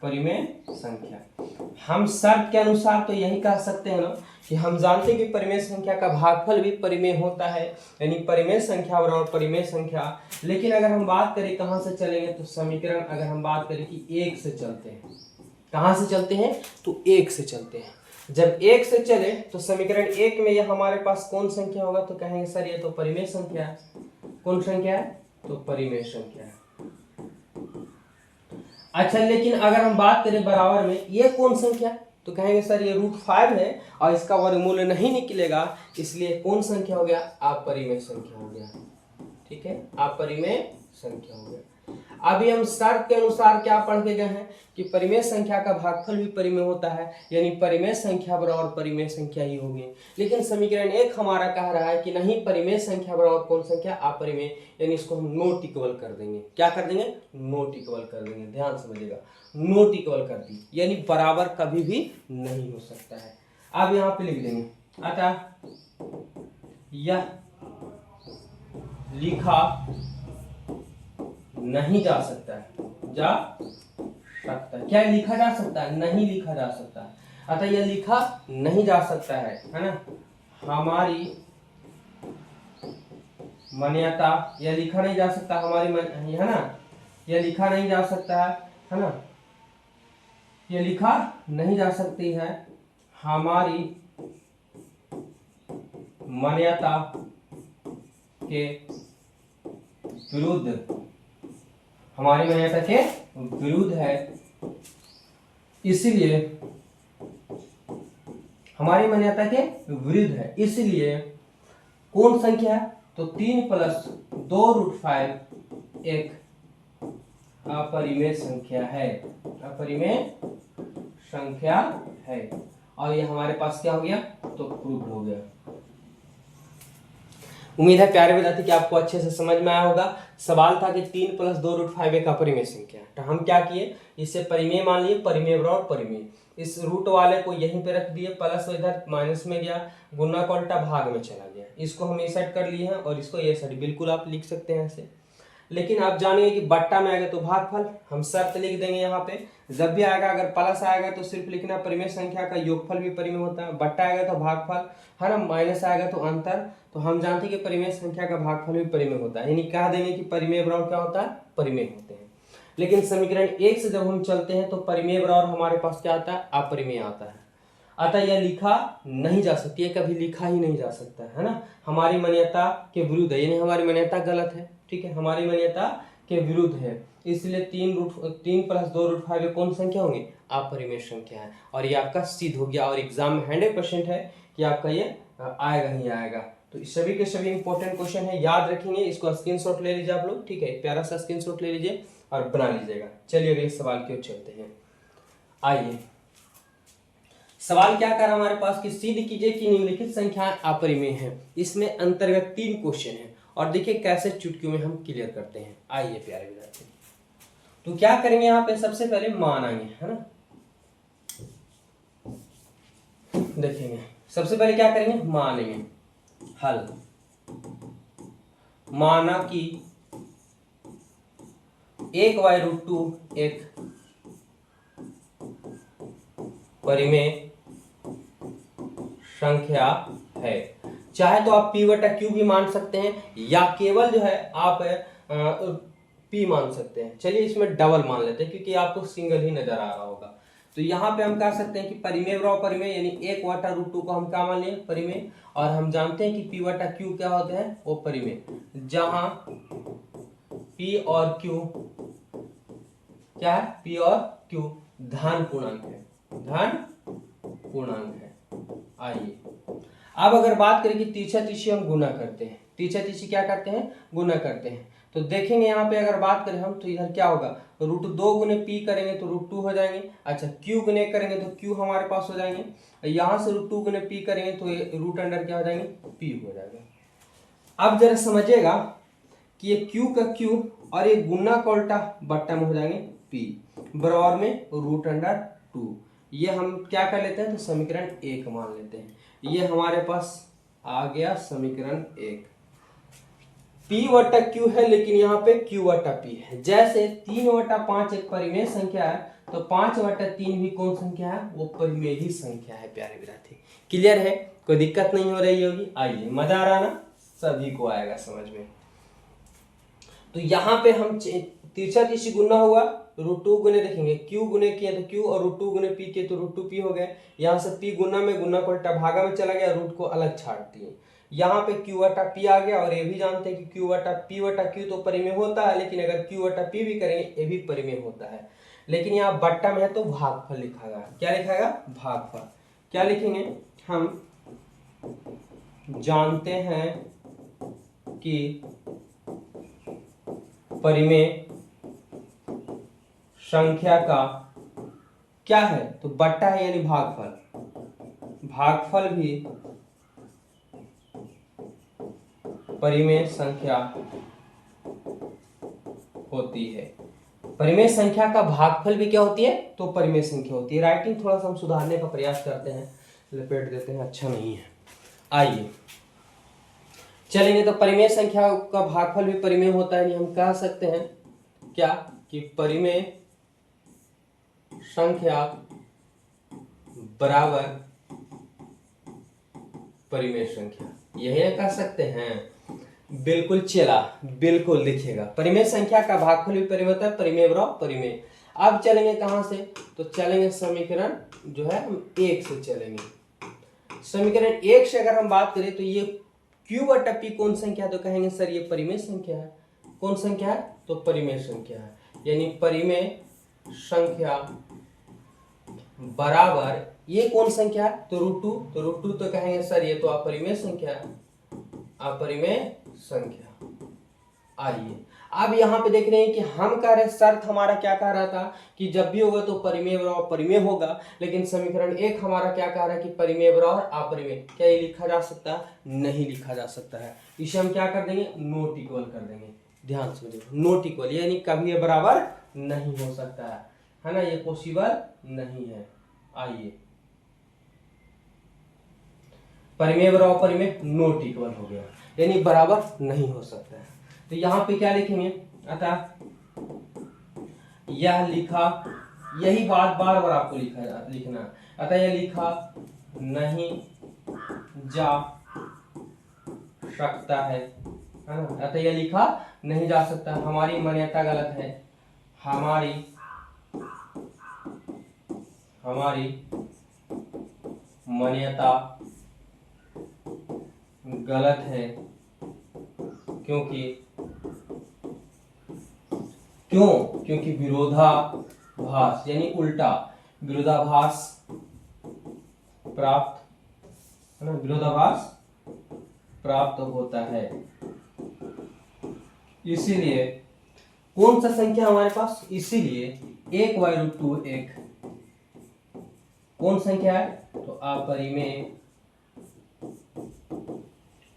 Speaker 1: परिमेय संख्या। हम शर्त के अनुसार तो यही कह सकते हैं ना कि हम जानते हैं कि परिमेय संख्या का भागफल भी परिमेय होता है, यानी परिमेय संख्या बराबर परिमेय संख्या। लेकिन अगर हम बात करें कहां से चलेंगे, तो समीकरण अगर हम बात करें कि एक से चलते हैं, कहां से चलते हैं, तो एक से चलते हैं। जब एक से चले तो समीकरण एक में यह हमारे पास कौन संख्या होगा, तो कहेंगे सर ये तो परिमेय संख्या है। कौन संख्या है, तो परिमेय संख्या है। अच्छा, लेकिन अगर हम बात करें बराबर में ये कौन संख्या, तो कहेंगे सर ये √5 है और इसका वर्गमूल नहीं निकलेगा, इसलिए कौन संख्या हो गया, अपरिमेय संख्या हो गया। ठीक है, अपरिमेय संख्या हो गया। अभी हम शर्त के अनुसार क्या पढ़ के गए हैं कि परिमेय संख्या का भागफल भी परिमेय होता है, यानी परिमेय संख्या बराबर परिमेय संख्या ही होगी। लेकिन समीकरण एक हमारा कह रहा है कि नहीं, परिमेय संख्या बराबर कौन संख्या, अपरिमेय, यानी इसको हम नोट इक्वल कर देंगे। क्या कर देंगे, नोट इक्वल कर देंगे। ध्यान समझिएगा, नोट इक्वल कर दी, यानी बराबर कभी भी नहीं हो सकता है। अब यहाँ पे लिख देंगे, अतः यह लिखा नहीं जा सकता है, जा सकता है, क्या लिखा जा सकता है, नहीं लिखा जा सकता है। अतः यह लिखा नहीं जा सकता है ना, हमारी मान्यता, यह लिखा नहीं जा सकता हमारी है ना, यह लिखा नहीं जा सकता है ना, यह लिखा नहीं जा सकती है हमारी मान्यता के विरुद्ध, हमारी मान्यता के विरुद्ध है, इसलिए हमारी मान्यता के विरुद्ध है, इसलिए कौन संख्या है, तो 3 + 2√5 एक अपरिमेय संख्या है, अपरिमेय संख्या है। और ये हमारे पास क्या हो गया, तो प्रूफ हो गया। उम्मीद है प्यारे विद्यार्थी कि आपको अच्छे से समझ में आया होगा। सवाल था कि 3 + 2√5 एक अपरिमेय संख्या है, तो हम क्या किए, इसे परिमेय मान लिए, परिमेय बराबर परिमेय। इस रूट वाले को यहीं पे रख दिए, प्लस इधर माइनस में गया, गुना का उल्टा भाग में चला गया। इसको हम ये सेट कर लिए हैं और इसको ये सेट, बिल्कुल आप लिख सकते हैं ऐसे। लेकिन आप जानिए कि बट्टा में आएगा तो भागफल, हम शर्त लिख देंगे यहाँ पे, जब भी आएगा अगर प्लस आएगा तो सिर्फ लिखना परिमेय संख्या का योगफल भी परिमेय होता है, बट्टा आएगा तो भागफल है ना, माइनस आएगा तो अंतर। तो हम जानते हैं कि परिमेय संख्या का भागफल भी परिमेय होता है, यानी कह देंगे कि परिमेय बराबर क्या होता है, परिमेय होते हैं। लेकिन समीकरण एक से जब हम चलते हैं तो परिमेय बराबर हमारे पास क्या आता है, अपरिमेय आता है। अतः यह लिखा नहीं जा सकती है, कभी लिखा ही नहीं जा सकता है ना, हमारी मान्यता के विरुद्ध है, यानी हमारी मान्यता गलत है। ठीक है, हमारी मान्यता के विरुद्ध है, इसलिए 3 + 2√5 कौन संख्या होंगी, अपरिमेय संख्या है। और ये आपका सिद्ध हो गया और एग्जाम में 100% है कि आपका ये आएगा ही आएगा। तो सभी के सभी इंपॉर्टेंट क्वेश्चन है, याद रखेंगे, इसको स्क्रीनशॉट ले लीजिए आप लोग। ठीक है, प्यारा सा स्क्रीनशॉट ले लीजिए और बना लीजिएगा। चलिए अगले सवाल की ओर चलते हैं। आइए, सवाल क्या कर हमारे पास कि सिद्ध कीजिए कि निम्नलिखित संख्याएं अपरिमेय हैं। इसमें अंतर्गत 3 क्वेश्चन हैं और देखिए कैसे चुटकियों में हम क्लियर करते हैं। आइए प्यारे विद्यार्थी, तो क्या करेंगे यहाँ पे, सबसे पहले मान आएंगे, है ना, देखेंगे सबसे पहले क्या करेंगे, मान लेंगे, हल। माना कि 1/√2 एक परिमेय संख्या है। चाहे तो आप p/q भी मान सकते हैं या केवल जो है आप p मान सकते हैं। चलिए इसमें डबल मान लेते हैं क्योंकि आपको सिंगल ही नजर आ रहा होगा। तो यहाँ पे हम कह सकते हैं कि परिमेय बराबर परिमेय, यानी 1/√2 को हम क्या मान लिए, परिमेय। और हम जानते हैं कि p/q क्या होता है, वो परिमेय, जहां p और q क्या है, p और q धन पूर्णांक है, धन पूर्णांक है। आइए अब अगर बात करें कि तीसरा तीसरी हम गुना करते हैं, तीसरा तीसरी क्या करते हैं, गुना करते हैं, तो देखेंगे यहाँ पे अगर बात करें हम तो इधर क्या होगा, √2 गुने पी करेंगे तो √2 हो जाएंगे। अच्छा क्यू गुने करेंगे तो क्यू हमारे पास हो जाएंगे, यहाँ से √2 गुने पी करेंगे तो रूट अंडर क्या हो जाएंगे, पी हो जाएगा। अब जरा समझिएगा कि ये क्यू का क्यू और ये गुना का उल्टा बट्टा में हो जाएंगे पी, बराबर में √2। ये हम क्या कर लेते हैं, तो समीकरण 1 मान लेते हैं। ये हमारे पास आ गया समीकरण 1। P वटा Q है लेकिन यहाँ पे Q वटा P है। जैसे 3/5 एक परिमेय संख्या है तो 5/3 भी कौन संख्या है, वो परिमेय ही संख्या है प्यारे विद्यार्थी। क्लियर है, कोई दिक्कत नहीं हो रही होगी। आइए, मजा आ रहा ना, सभी को आएगा समझ में। तो यहाँ पे हम तीसरा तीसरी गुना हुआ, √2 गुने देखेंगे, Q गुने किए तो Q और √2 गुने P किए तो √2P हो गए। यहाँ से P गुना में गुना को उल्टा भागा में चला गया, रूट को अलग छाड़ दिए। यहाँ पे Q वटा P आ गया, और ये भी जानते हैं कि Q वटा P वटा Q तो परिमेय होता है, लेकिन अगर Q वटा P भी करेंगे ये भी परिमेय होता है। लेकिन यहाँ बट्टा में है तो भागफल लिखागा। क्या लिखागा, भागफल। क्या लिखेंगे, हम जानते हैं कि परिमेय संख्या का क्या है, तो बट्टा है यानी भागफल। भागफल भी परिमेय संख्या होती है। परिमेय संख्या का भागफल भी क्या होती है, तो परिमेय संख्या होती है। राइटिंग थोड़ा सा हम सुधारने का प्रयास करते हैं, लपेट देते हैं, अच्छा नहीं है। आइए चलेंगे, तो परिमेय संख्या का भागफल भी परिमेय होता है, हम कह सकते हैं क्या, कि परिमेय संख्या बराबर परिमेय संख्या, यही कह सकते हैं। बिल्कुल चला, बिल्कुल लिखिएगा, परिमेय संख्या का भागफल भी परिमेय होता है, परिमेय बराबर परिमेय। अब चलेंगे कहां से, तो चलेंगे समीकरण जो है हम 1 से चलेंगे। समीकरण 1 से अगर हम बात करें तो ये Q वटा P कौन संख्या है, तो कहेंगे सर ये परिमेय संख्या है। कौन संख्या है, तो परिमेय संख्या है, यानी परिमेय संख्या बराबर ये कौन संख्या है, तो √2। तो √2 तो कहेंगे सर ये तो अपरिमेय संख्या है, अपरिमेय संख्या। आइए अब यहाँ पे देख रहे हैं कि हम कह रहे शर्त हमारा क्या कह रहा था कि जब भी होगा तो परिमेय बराबर परिमेय होगा, लेकिन समीकरण 1 हमारा क्या कह रहा है कि परिमेय बराबर अपरिमेय। क्या ये लिखा जा सकता है, नहीं लिखा जा सकता है। इसे हम क्या कर देंगे, नॉट इक्वल कर देंगे। ध्यान से देखो, नॉट इक्वल यानी कभी ये बराबर नहीं हो सकता है ना, ये पॉसिबल नहीं है। आइए, परिमेय बराबर परिमेय नॉट इक्वल हो गया, यानी बराबर नहीं हो सकता है। तो यहाँ पे क्या लिखेंगे, अतः यह लिखा, यही बात बार बार आपको लिखना, अतः यह लिखा नहीं जा सकता है ना, अतः यह लिखा नहीं जा सकता। हमारी मान्यता गलत है, हमारी मान्यता गलत है, क्योंकि विरोधाभास यानी उल्टा विरोधाभास प्राप्त है ना, विरोधाभास प्राप्त होता है। इसीलिए कौन सा संख्या हमारे पास, इसीलिए 1/√2 एक कौन संख्या है, तो अपरिमेय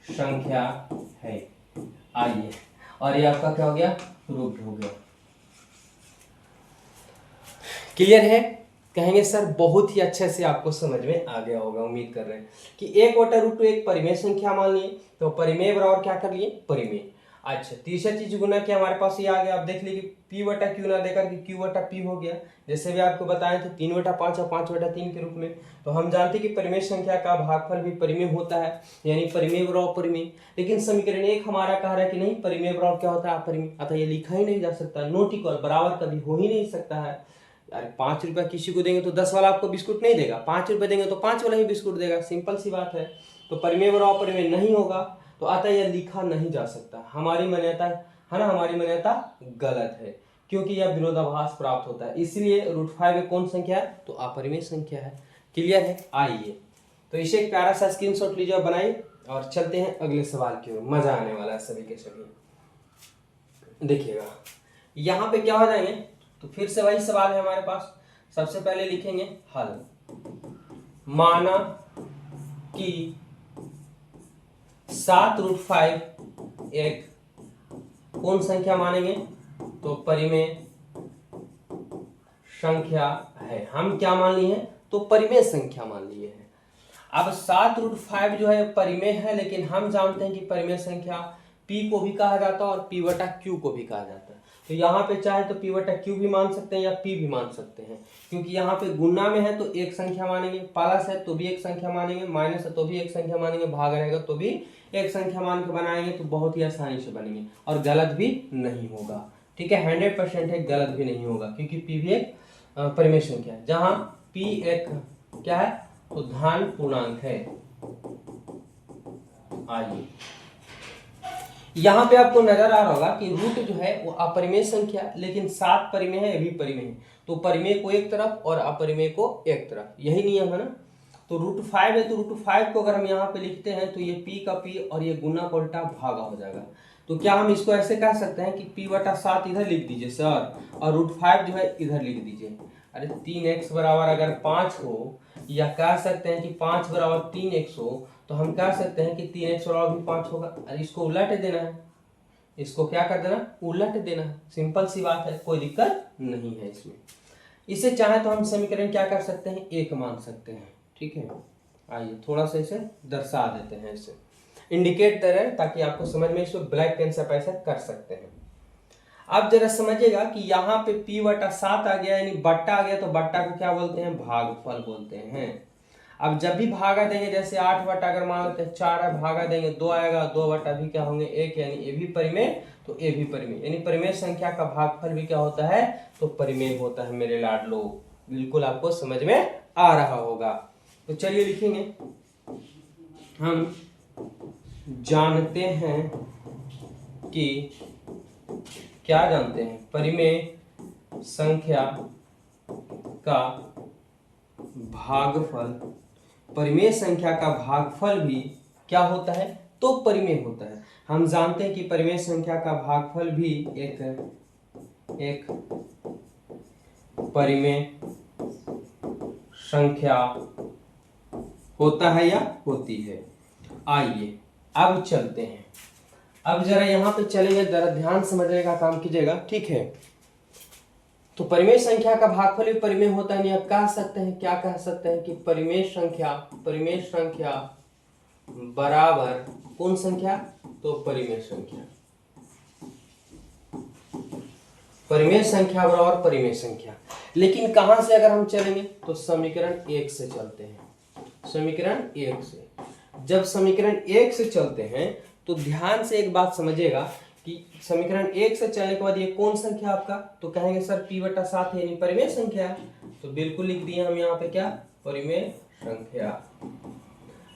Speaker 1: संख्या है। आइए, और ये आपका क्या हो गया, प्रूव्ड हो गया। क्लियर है, कहेंगे सर बहुत ही अच्छे से आपको समझ में आ गया होगा। उम्मीद कर रहे हैं कि 1/√2 एक परिमेय संख्या मान लिए, तो परिमेय बराबर क्या कर लिए, परिमेय। अच्छा, तीसरा चीज गुना किया, हमारे पास ये आ गया। आप देख लीजिए P वटा Q ना देकर के Q वटा P हो गया, जैसे भी आपको बताए थे 3/5 और 5/3 के रूप में। तो हम जानते कि परिमेय संख्या का भागफल भी परिमेय होता है, यानी परिमेय बराबर परिमेय। लेकिन समीकरण 1 हमारा कह रहा है कि नहीं, परिमेय बराबर क्या होता है, अपरिमेय। अतः ये लिखा ही नहीं जा सकता, नॉट इक्वल, बराबर कभी हो ही नहीं सकता है। अरे 5 रुपया किसी को देंगे तो 10 वाला आपको बिस्कुट नहीं देगा, 5 रुपये देंगे तो 5 वाला ही बिस्कुट देगा, सिंपल सी बात है। तो परिमेय बराबर परिमेय नहीं होगा, तो अतः यह लिखा नहीं जा सकता। हमारी मान्यता है ना, हमारी मान्यता गलत है, क्योंकि यह विरोधाभास प्राप्त होता है। इसलिए √5 एक कौन संख्या है, तो अपरिमेय संख्या है। क्लियर है। आइए तो इसे एक प्यारा सा स्क्रीनशॉट लीजिए और बनाइए और चलते हैं अगले सवाल की ओर। मजा आने वाला है सभी के सभी। देखिएगा यहाँ पे क्या हो जाएंगे, तो फिर से वही सवाल है हमारे पास। सबसे पहले लिखेंगे हल। माना कि 7√5 एक कौन संख्या मानेंगे, तो परिमेय संख्या है। हम क्या मान लिए हैं, तो परिमेय संख्या मान लिए हैं। अब 7√5 जो है परिमेय है, लेकिन हम जानते हैं कि परिमेय संख्या p को भी कहा जाता है और p बटा q को भी कहा जाता है। तो यहाँ पे चाहे तो p बटा q भी मान सकते हैं या p भी मान सकते हैं, क्योंकि यहाँ पे गुणा में है तो एक संख्या मानेंगे, प्लस है तो भी एक संख्या मानेंगे, माइनस है तो भी एक संख्या मानेंगे, भाग रहेगा तो भी एक संख्या मान के बनाएंगे, तो बहुत ही आसानी से बनेंगे और गलत भी नहीं होगा। ठीक है, 100% है, गलत भी नहीं होगा, क्योंकि p भी एक परिमेय संख्या है। जहाँ p एक क्या है, तो धन पूर्णांक है। आइए यहाँ पे आपको नजर आ रहा होगा कि रूट जो है वो अपरिमेय संख्या, लेकिन 7 परिमेय है, ये भी परिमेय है, तो परिमेय को एक तरफ और अपरिमेय को एक तरफ, यही नियम है ना। तो √5 है, तो √5 को अगर हम यहाँ पे लिखते हैं तो ये p का p और ये गुना का उल्टा भागा हो जाएगा। तो क्या हम इसको ऐसे कह सकते हैं कि p बटा 7 इधर लिख दीजिए सर, और √5 जो है इधर लिख दीजिए। अरे 3x बराबर अगर 5 हो, या कह सकते हैं कि 5 बराबर 3x हो, तो हम कह सकते हैं कि 3x बराबर भी 5 होगा। अरे इसको उलट देना है, इसको क्या कर देना, उलट देना है। सिंपल सी बात है, कोई दिक्कत नहीं है इसमें। इसे चाहे तो हम समीकरण क्या कर सकते हैं, एक मान सकते हैं। ठीक है, आइए थोड़ा सा इसे दर्शा देते हैं, इसे इंडिकेट दे रहे हैं ताकि आपको समझ में, इसको ब्लैक पेन से आप ऐसा कर सकते हैं। अब जरा समझिएगा कि यहाँ पे p बटा 7 आ गया, यानी बट्टा आ गया, तो बट्टा को क्या बोलते हैं, भागफल बोलते हैं। अब जब भी भागा देंगे, जैसे 8 बटा अगर मान लेते हैं 4 है, भागा देंगे 2 आएगा, 2 बटा भी क्या होंगे 1, यानी ए भी परिमेय, तो ए भी परिमेय, यानी परिमेय संख्या का भागफल भी क्या होता है, तो परिमेय होता है मेरे लाडलो। बिल्कुल आपको समझ में आ रहा होगा। तो चलिए लिखेंगे, हम जानते हैं कि क्या जानते हैं, परिमेय संख्या का भागफल, परिमेय संख्या का भागफल भी क्या होता है, तो परिमेय होता है। हम जानते हैं कि परिमेय संख्या का भागफल भी एक परिमेय संख्या होता है या होती है। आइए अब चलते हैं, अब जरा यहाँ पे चलेंगे, जरा ध्यान समझने का काम कीजिएगा। ठीक है, तो परिमेय संख्या का भागफल भी परिमेय होता है, या कह सकते हैं, क्या कह सकते हैं कि परिमेय संख्या बराबर कौन संख्या, तो परिमेय संख्या, परिमेय संख्या बराबर परिमेय संख्या। लेकिन कहां से अगर हम चलेंगे, तो समीकरण 1 से चलते हैं। समीकरण 1 से जब समीकरण 1 से चलते हैं, तो ध्यान से एक बात समझिएगा कि समीकरण 1 से चलने के बाद ये कौन संख्या आपका, तो कहेंगे सर p बटा 7 है, यानी परिमेय संख्या है, तो बिल्कुल लिख दिए हम यहाँ पे क्या, परिमेय संख्या।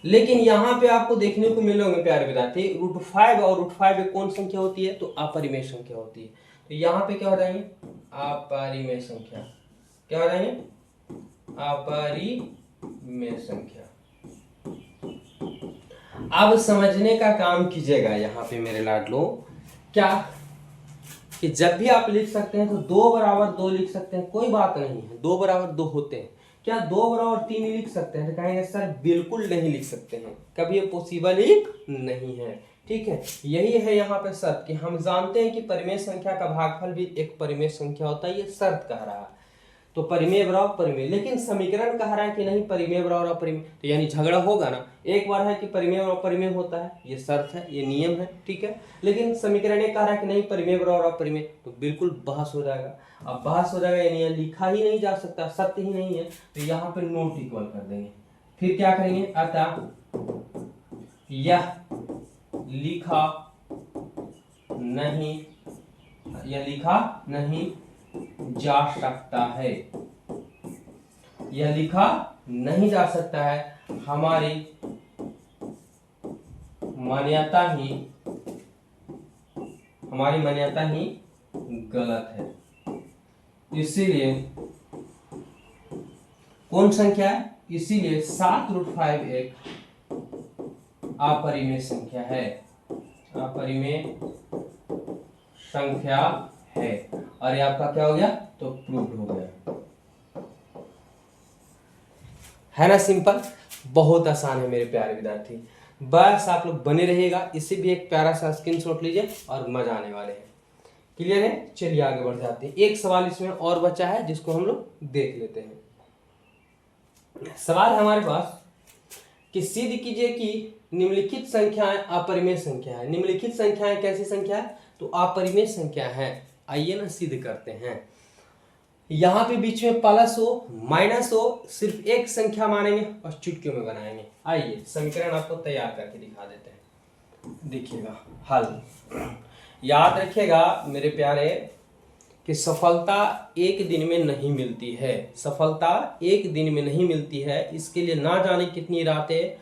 Speaker 1: लेकिन यहाँ पे आपको देखने को मिलोगे प्यारे विद्यार्थी, √5 और √5 में कौन संख्या होती है, तो अपरिमेय संख्या होती है। तो यहाँ पे क्या हो जाएंगे, अपरिमेय संख्या, क्या हो जाएंगे, अपरिमेय संख्या। अब समझने का काम कीजिएगा यहाँ पे मेरे लाडलो, क्या कि जब भी आप लिख सकते हैं तो 2 बराबर 2 लिख सकते हैं, कोई बात नहीं है, 2 बराबर 2 होते हैं। क्या 2 बराबर 3 लिख सकते हैं, तो कहेंगे सर बिल्कुल नहीं लिख सकते हैं, कभी ये पॉसिबल ही नहीं है। ठीक है, यही है यहाँ पे शर्त कि हम जानते हैं कि परिमेय संख्या का भागफल भी एक परिमेय संख्या होता है, ये शर्त कह रहा है। तो परिमेय बराबर परिमेय, लेकिन समीकरण कह रहा है कि नहीं परिमेय बराबर अपरिमेय, तो यानी झगड़ा होगा ना। एक बार है कि परिमेय बराबर परिमेय होता है, ये शर्त है, ये नियम है, ठीक है, लेकिन समीकरण एक कह रहा है कि नहीं परिमेय बराबर अपरिमेय, तो बिल्कुल बहस हो जाएगा। अब बहस हो जाएगा, यानी लिखा ही नहीं जा सकता, सत्य ही नहीं है, तो यहाँ पे नोट इक्वल कर देंगे। फिर क्या करेंगे, अतः यह लिखा नहीं जा सकता है, यह लिखा नहीं जा सकता है, हमारी मान्यता ही गलत है। इसीलिए कौन संख्या है, इसीलिए 7√5 एक अपरिमेय संख्या है, अपरिमेय संख्या है। और ये आपका क्या हो गया, तो प्रूव्ड हो गया, है ना। सिंपल, बहुत आसान है मेरे प्यारे विद्यार्थी। बस आप लोग बने रहिएगा, इसे भी एक प्यारा सा स्क्रीनशॉट लीजिए और मजा आने वाले हैं। क्लियर है, चलिए आगे बढ़ जाते हैं। एक सवाल इसमें और बचा है जिसको हम लोग देख लेते हैं। सवाल है हमारे पास कि सिद्ध कीजिए कि निम्नलिखित संख्याएं अपरिमेय संख्या है। निम्नलिखित संख्याएं कैसी संख्या है, तो अपरिमेय संख्या है। आइए ना सिद्ध करते हैं। यहाँ पे बीच में प्लस हो माइनस हो, सिर्फ एक संख्या मानेंगे और चुटकियों में बनाएंगे। आइए समीकरण आपको तैयार करके दिखा देते हैं, देखिएगा हल। याद रखिएगा मेरे प्यारे कि सफलता एक दिन में नहीं मिलती है, सफलता एक दिन में नहीं मिलती है। इसके लिए ना जाने कितनी रातें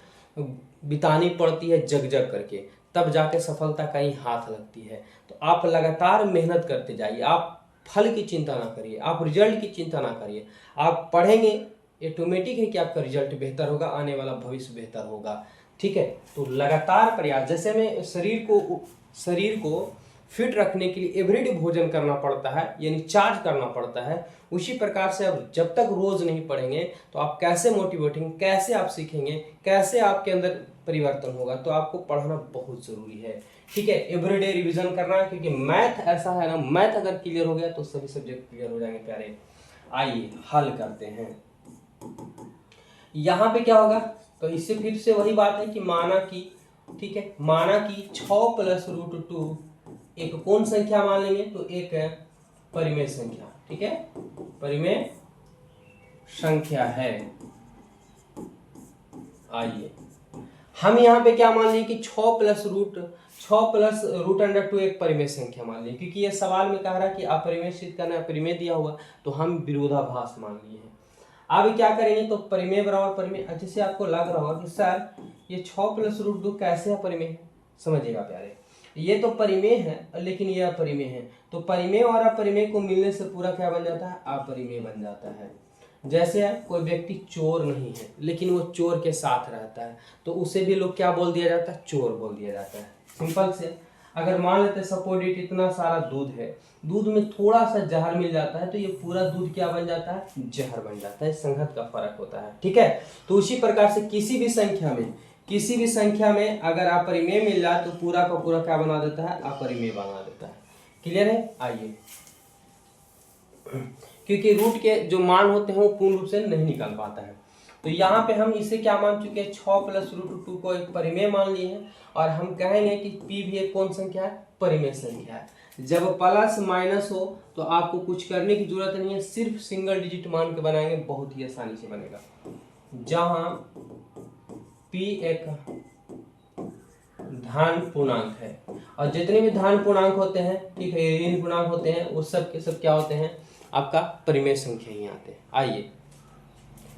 Speaker 1: बितानी पड़ती है जग जग करके, तब जाके सफलता कहीं हाथ लगती है। तो आप लगातार मेहनत करते जाइए, आप फल की चिंता ना करिए, आप रिजल्ट की चिंता ना करिए। आप पढ़ेंगे, ऑटोमेटिक है कि आपका रिजल्ट बेहतर होगा, आने वाला भविष्य बेहतर होगा। ठीक है, तो लगातार प्रयास, जैसे मैं शरीर को फिट रखने के लिए एवरीडे भोजन करना पड़ता है, यानी चार्ज करना पड़ता है, उसी प्रकार से अब जब तक रोज नहीं पढ़ेंगे तो आप कैसे मोटिवेट होंगे, कैसे आप सीखेंगे, कैसे आपके अंदर परिवर्तन होगा। तो आपको पढ़ना बहुत जरूरी है। ठीक है, एवरीडे रिवीजन करना है, क्योंकि मैथ ऐसा है ना, मैथ अगर क्लियर हो गया तो सभी सब्जेक्ट क्लियर हो जाएंगे प्यारे। आइए हल करते हैं। यहाँ पे क्या होगा, तो इससे फिर से वही बात है कि माना कि, ठीक है, माना कि 6 + √2 एक कौन संख्या मान लेंगे, तो एक परिमेय संख्या। ठीक है, परिमेय संख्या है। आइए हम यहाँ पे क्या मान लें कि 6 + √2 एक परिमेय संख्या मान लें, क्योंकि ये सवाल में कह रहा है कि अपरिमेय सिद्ध करना है, परिमेय दिया हुआ, तो हम विरोधाभास मान लिए हैं। अब क्या करेंगे, तो परिमेय बराबर परिमेय। अच्छे से आपको लग रहा होगा कि सर ये 6 + √2 कैसे है परिमेय, समझिएगा प्यारे। ये तो परिमेय है लेकिन ये अपरिमेय है, तो परिमेय और अपरिमेय को मिलने से पूरा क्या बन जाता है, अपरिमेय बन जाता है। जैसे कोई व्यक्ति चोर नहीं है लेकिन वो चोर के साथ रहता है, तो उसे भी लोग क्या बोल दिया जाता है, चोर बोल दिया जाता है। सिंपल से अगर मान लेते सपोज इट इतना सारा दूध है, दूध में थोड़ा सा जहर मिल जाता है तो ये पूरा दूध क्या बन जाता है, जहर बन जाता है। संगत का फर्क होता है। ठीक है, तो उसी प्रकार से किसी भी संख्या में अगर अपरिमेय मिल जाए तो पूरा का पूरा क्या बना देता है, अपरिमेय बना देता है। क्लियर है। आइए, क्योंकि रूट के जो मान होते हैं वो पूर्ण रूप से नहीं निकल पाता है, तो यहाँ पे हम इसे क्या मान चुके हैं, 6 + √2 को एक परिमेय मान लिए हैं। और हम कहेंगे कि p भी एक कौन संख्या है, परिमेय संख्या है। जब प्लस माइनस हो तो आपको कुछ करने की जरूरत नहीं है, सिर्फ सिंगल डिजिट मान के बनाएंगे, बहुत ही आसानी से बनेगा। जहां p एक धन पूर्णांक है और जितने भी धन पूर्णांक होते हैं, ठीक है, ऋण पूर्णांक होते हैं, वो सब के सब क्या होते हैं, आपका परिमेय संख्या ही आते हैं। आइए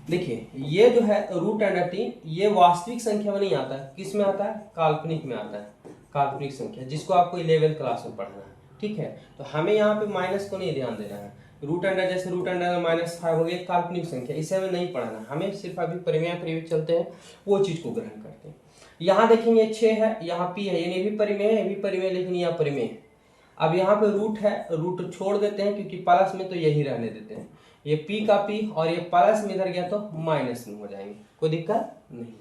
Speaker 1: देखिए, ये जो है √3 ये वास्तविक संख्या में नहीं आता है, किस में आता है, काल्पनिक में आता है। काल्पनिक संख्या जिसको आपको 11वीं क्लास में पढ़ना है। ठीक है, तो हमें यहाँ पे माइनस को नहीं ध्यान देना है। √, जैसे √-5 हो गई काल्पनिक संख्या, इसे हमें नहीं पढ़ना, हमें सिर्फ अभी परिमेय चलते हैं, वो चीज को ग्रहण करते हैं। यहाँ देखेंगे 6 है, यहाँ p है, ये भी परिमेय है, ये भी परिमेय, लेकिन यहाँ परिमेय है। अब यहाँ पे रूट है, रूट छोड़ देते हैं क्योंकि प्लस में तो यही रहने देते हैं। ये p का p और ये प्लस में इधर गया तो माइनस में हो जाएंगे, कोई दिक्कत नहीं।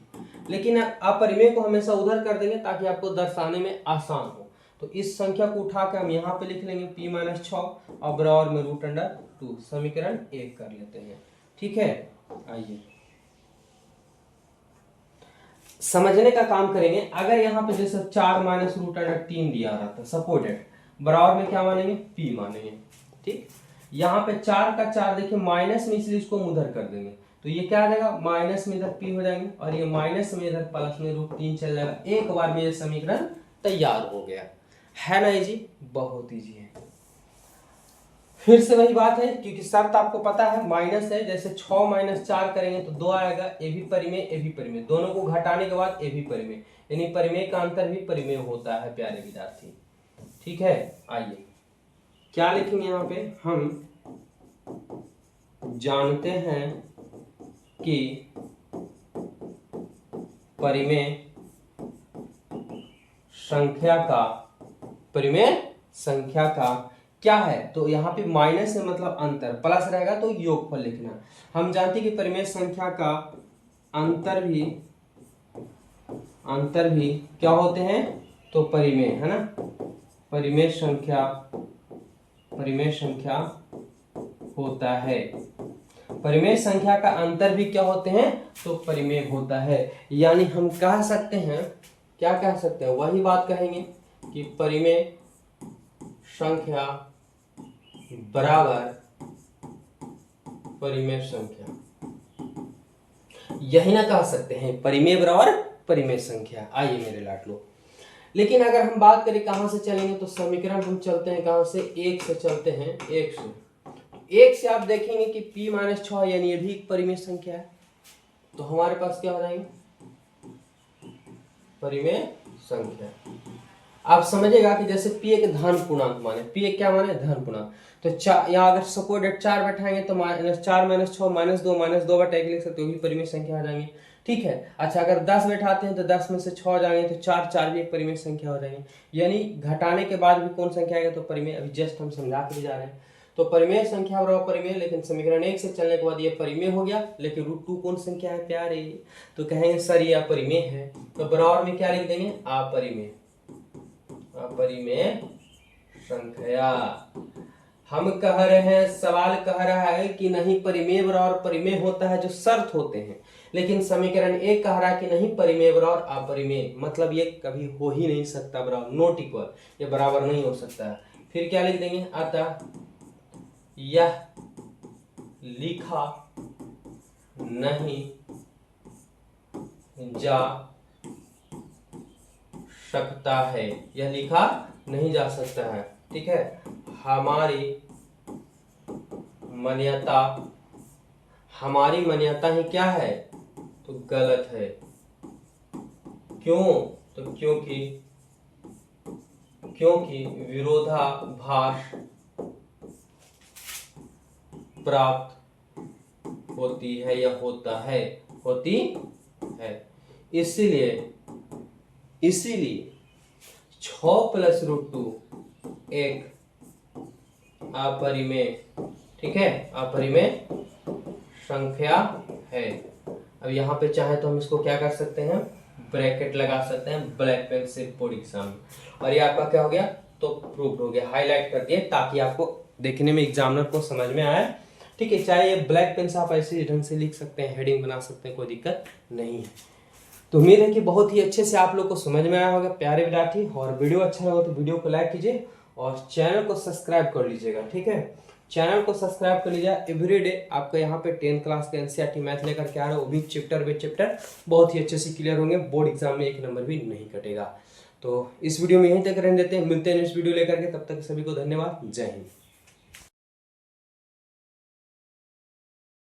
Speaker 1: लेकिन अपरिमेय को हमेशा उधर कर देंगे ताकि आपको दर्शाने में आसान हो। तो इस संख्या को उठा के हम यहाँ पे लिख लेंगे p - 6 और बराबर में √2, समीकरण 1 कर लेते हैं। ठीक है, आइए समझने का काम करेंगे। अगर यहाँ पे जैसे 4 - √3 दिया रहा था सपोर्टेड, बराबर में क्या मानेंगे, p मानेंगे। ठीक, यहाँ पे 4 का 4 देखिए माइनस में, इसलिए इसको उधर कर देंगे, तो ये क्या आ जाएगा, माइनस में इधर p हो जाएंगे और ये माइनस में इधर प्लस में √3 चल जाएगा। एक बार में ये समीकरण तैयार हो गया, है ना। इजी, बहुत इजी है। फिर से वही बात है, क्योंकि शर्त आपको पता है, माइनस है, जैसे 6 - 4 करेंगे तो 2 आएगा, ए भी परिमेय, ए भी परिमेय, दोनों को घटाने के बाद ए भी परिमेय, यानी परिमेय का अंतर भी परिमेय होता है प्यारे विद्यार्थी। ठीक है, आइए क्या लिखेंगे यहाँ पे, हम जानते हैं कि परिमेय संख्या का क्या है, तो यहाँ पे माइनस है मतलब अंतर, प्लस रहेगा तो योगफल लिखना। हम जानते हैं कि परिमेय संख्या का अंतर भी क्या होते हैं, तो परिमेय है ना, परिमेय संख्या होता है। परिमेय संख्या का अंतर भी क्या होते हैं, तो परिमेय होता है। यानी हम कह सकते हैं, क्या कह सकते हैं, वही बात कहेंगे कि परिमेय संख्या बराबर परिमेय संख्या, यही ना कह सकते हैं, परिमेय बराबर परिमेय संख्या। आइए मेरे लाडलो, लेकिन अगर हम बात करें कहां से चलेंगे, तो समीकरण हम चलते हैं कहां से, एक से चलते हैं, एक से आप देखेंगे कि p माइनस 6 यानी ये भी एक परिमेय संख्या है, तो हमारे पास क्या हो जाएंगे, परिमेय संख्या। आप समझेगा कि जैसे p एक धन पूर्णांक माने, p एक क्या माने, धन पूर्णांक, तो यहाँ अगर सपोज 4 बैठाएंगे तो -4 माइनस 6 -2 बटा 1 लिख सकते हो, भी परिमेय संख्या आ जाएंगे। ठीक है, अच्छा अगर 10 बैठाते हैं तो 10 में से 6 हो जाएंगे, तो 4 भी एक परिमेय संख्या हो जाएंगे। यानी घटाने के बाद भी कौन संख्या आएगा, तो परिमेय। अभी जस्ट हम समझा के जा रहे हैं, तो परिमेय संख्या बराबर परिमेय, लेकिन समीकरण 1 से चलने के बाद ये परिमेय हो गया, लेकिन √2 कौन संख्या है प्यारे, तो कहेंगे सर ये अपरिमेय है, तो बराबर में क्या लिख देंगे, अपरिमेय संख्या। हम कह रहे हैं, सवाल कह रहा है कि नहीं परिमेय बराबर परिमेय होता है जो शर्त होते हैं, लेकिन समीकरण 1 कह रहा है कि नहीं परिमेय बराबर अपरिमेय, मतलब ये कभी हो ही नहीं सकता बराबर, नॉट इक्वल, ये बराबर नहीं हो सकता। फिर क्या लिख देंगे, अतः यह लिखा नहीं जा सकता है, यह लिखा नहीं जा सकता है। ठीक है, हमारी मान्यता ही क्या है, तो गलत है। क्यों, तो क्योंकि विरोधाभास प्राप्त होती है या होती है, इसीलिए 6 + √2 एक अपरिमेय, ठीक है, अपरिमेय संख्या है। अब यहाँ पे चाहे तो हम इसको क्या कर सकते हैं, ब्रैकेट लगा सकते हैं, ब्लैक पेन से बोर्ड एग्जाम, और ये आपका क्या हो गया, तो प्रूफ हो गया, हाईलाइट कर दिए ताकि आपको देखने में एग्जामिनर को समझ में आए। ठीक है, चाहे ये ब्लैक पेन से आप ऐसे ढंग से लिख सकते हैं, हेडिंग बना सकते हैं, कोई दिक्कत नहीं है। तो उम्मीद है कि बहुत ही अच्छे से आप लोग को समझ में आया होगा प्यारे विद्यार्थी, और वीडियो अच्छा लगा तो वीडियो को लाइक कीजिए और चैनल को सब्सक्राइब कर लीजिएगा। ठीक है, चैनल को सब्सक्राइब कर लीजिए। एवरीडे आपको यहाँ पे 10th क्लास के एनसीईआरटी मैथ लेकर के आ रहा है, वो भी चैप्टर बाय चैप्टर बहुत ही अच्छे से क्लियर होंगे, बोर्ड एग्जाम में 1 नंबर भी नहीं कटेगा। तो इस वीडियो में यहीं तक रहने देते हैं, मिलते हैं नेक्स्ट वीडियो लेकर के, तब तक सभी को धन्यवाद, जय हिंद।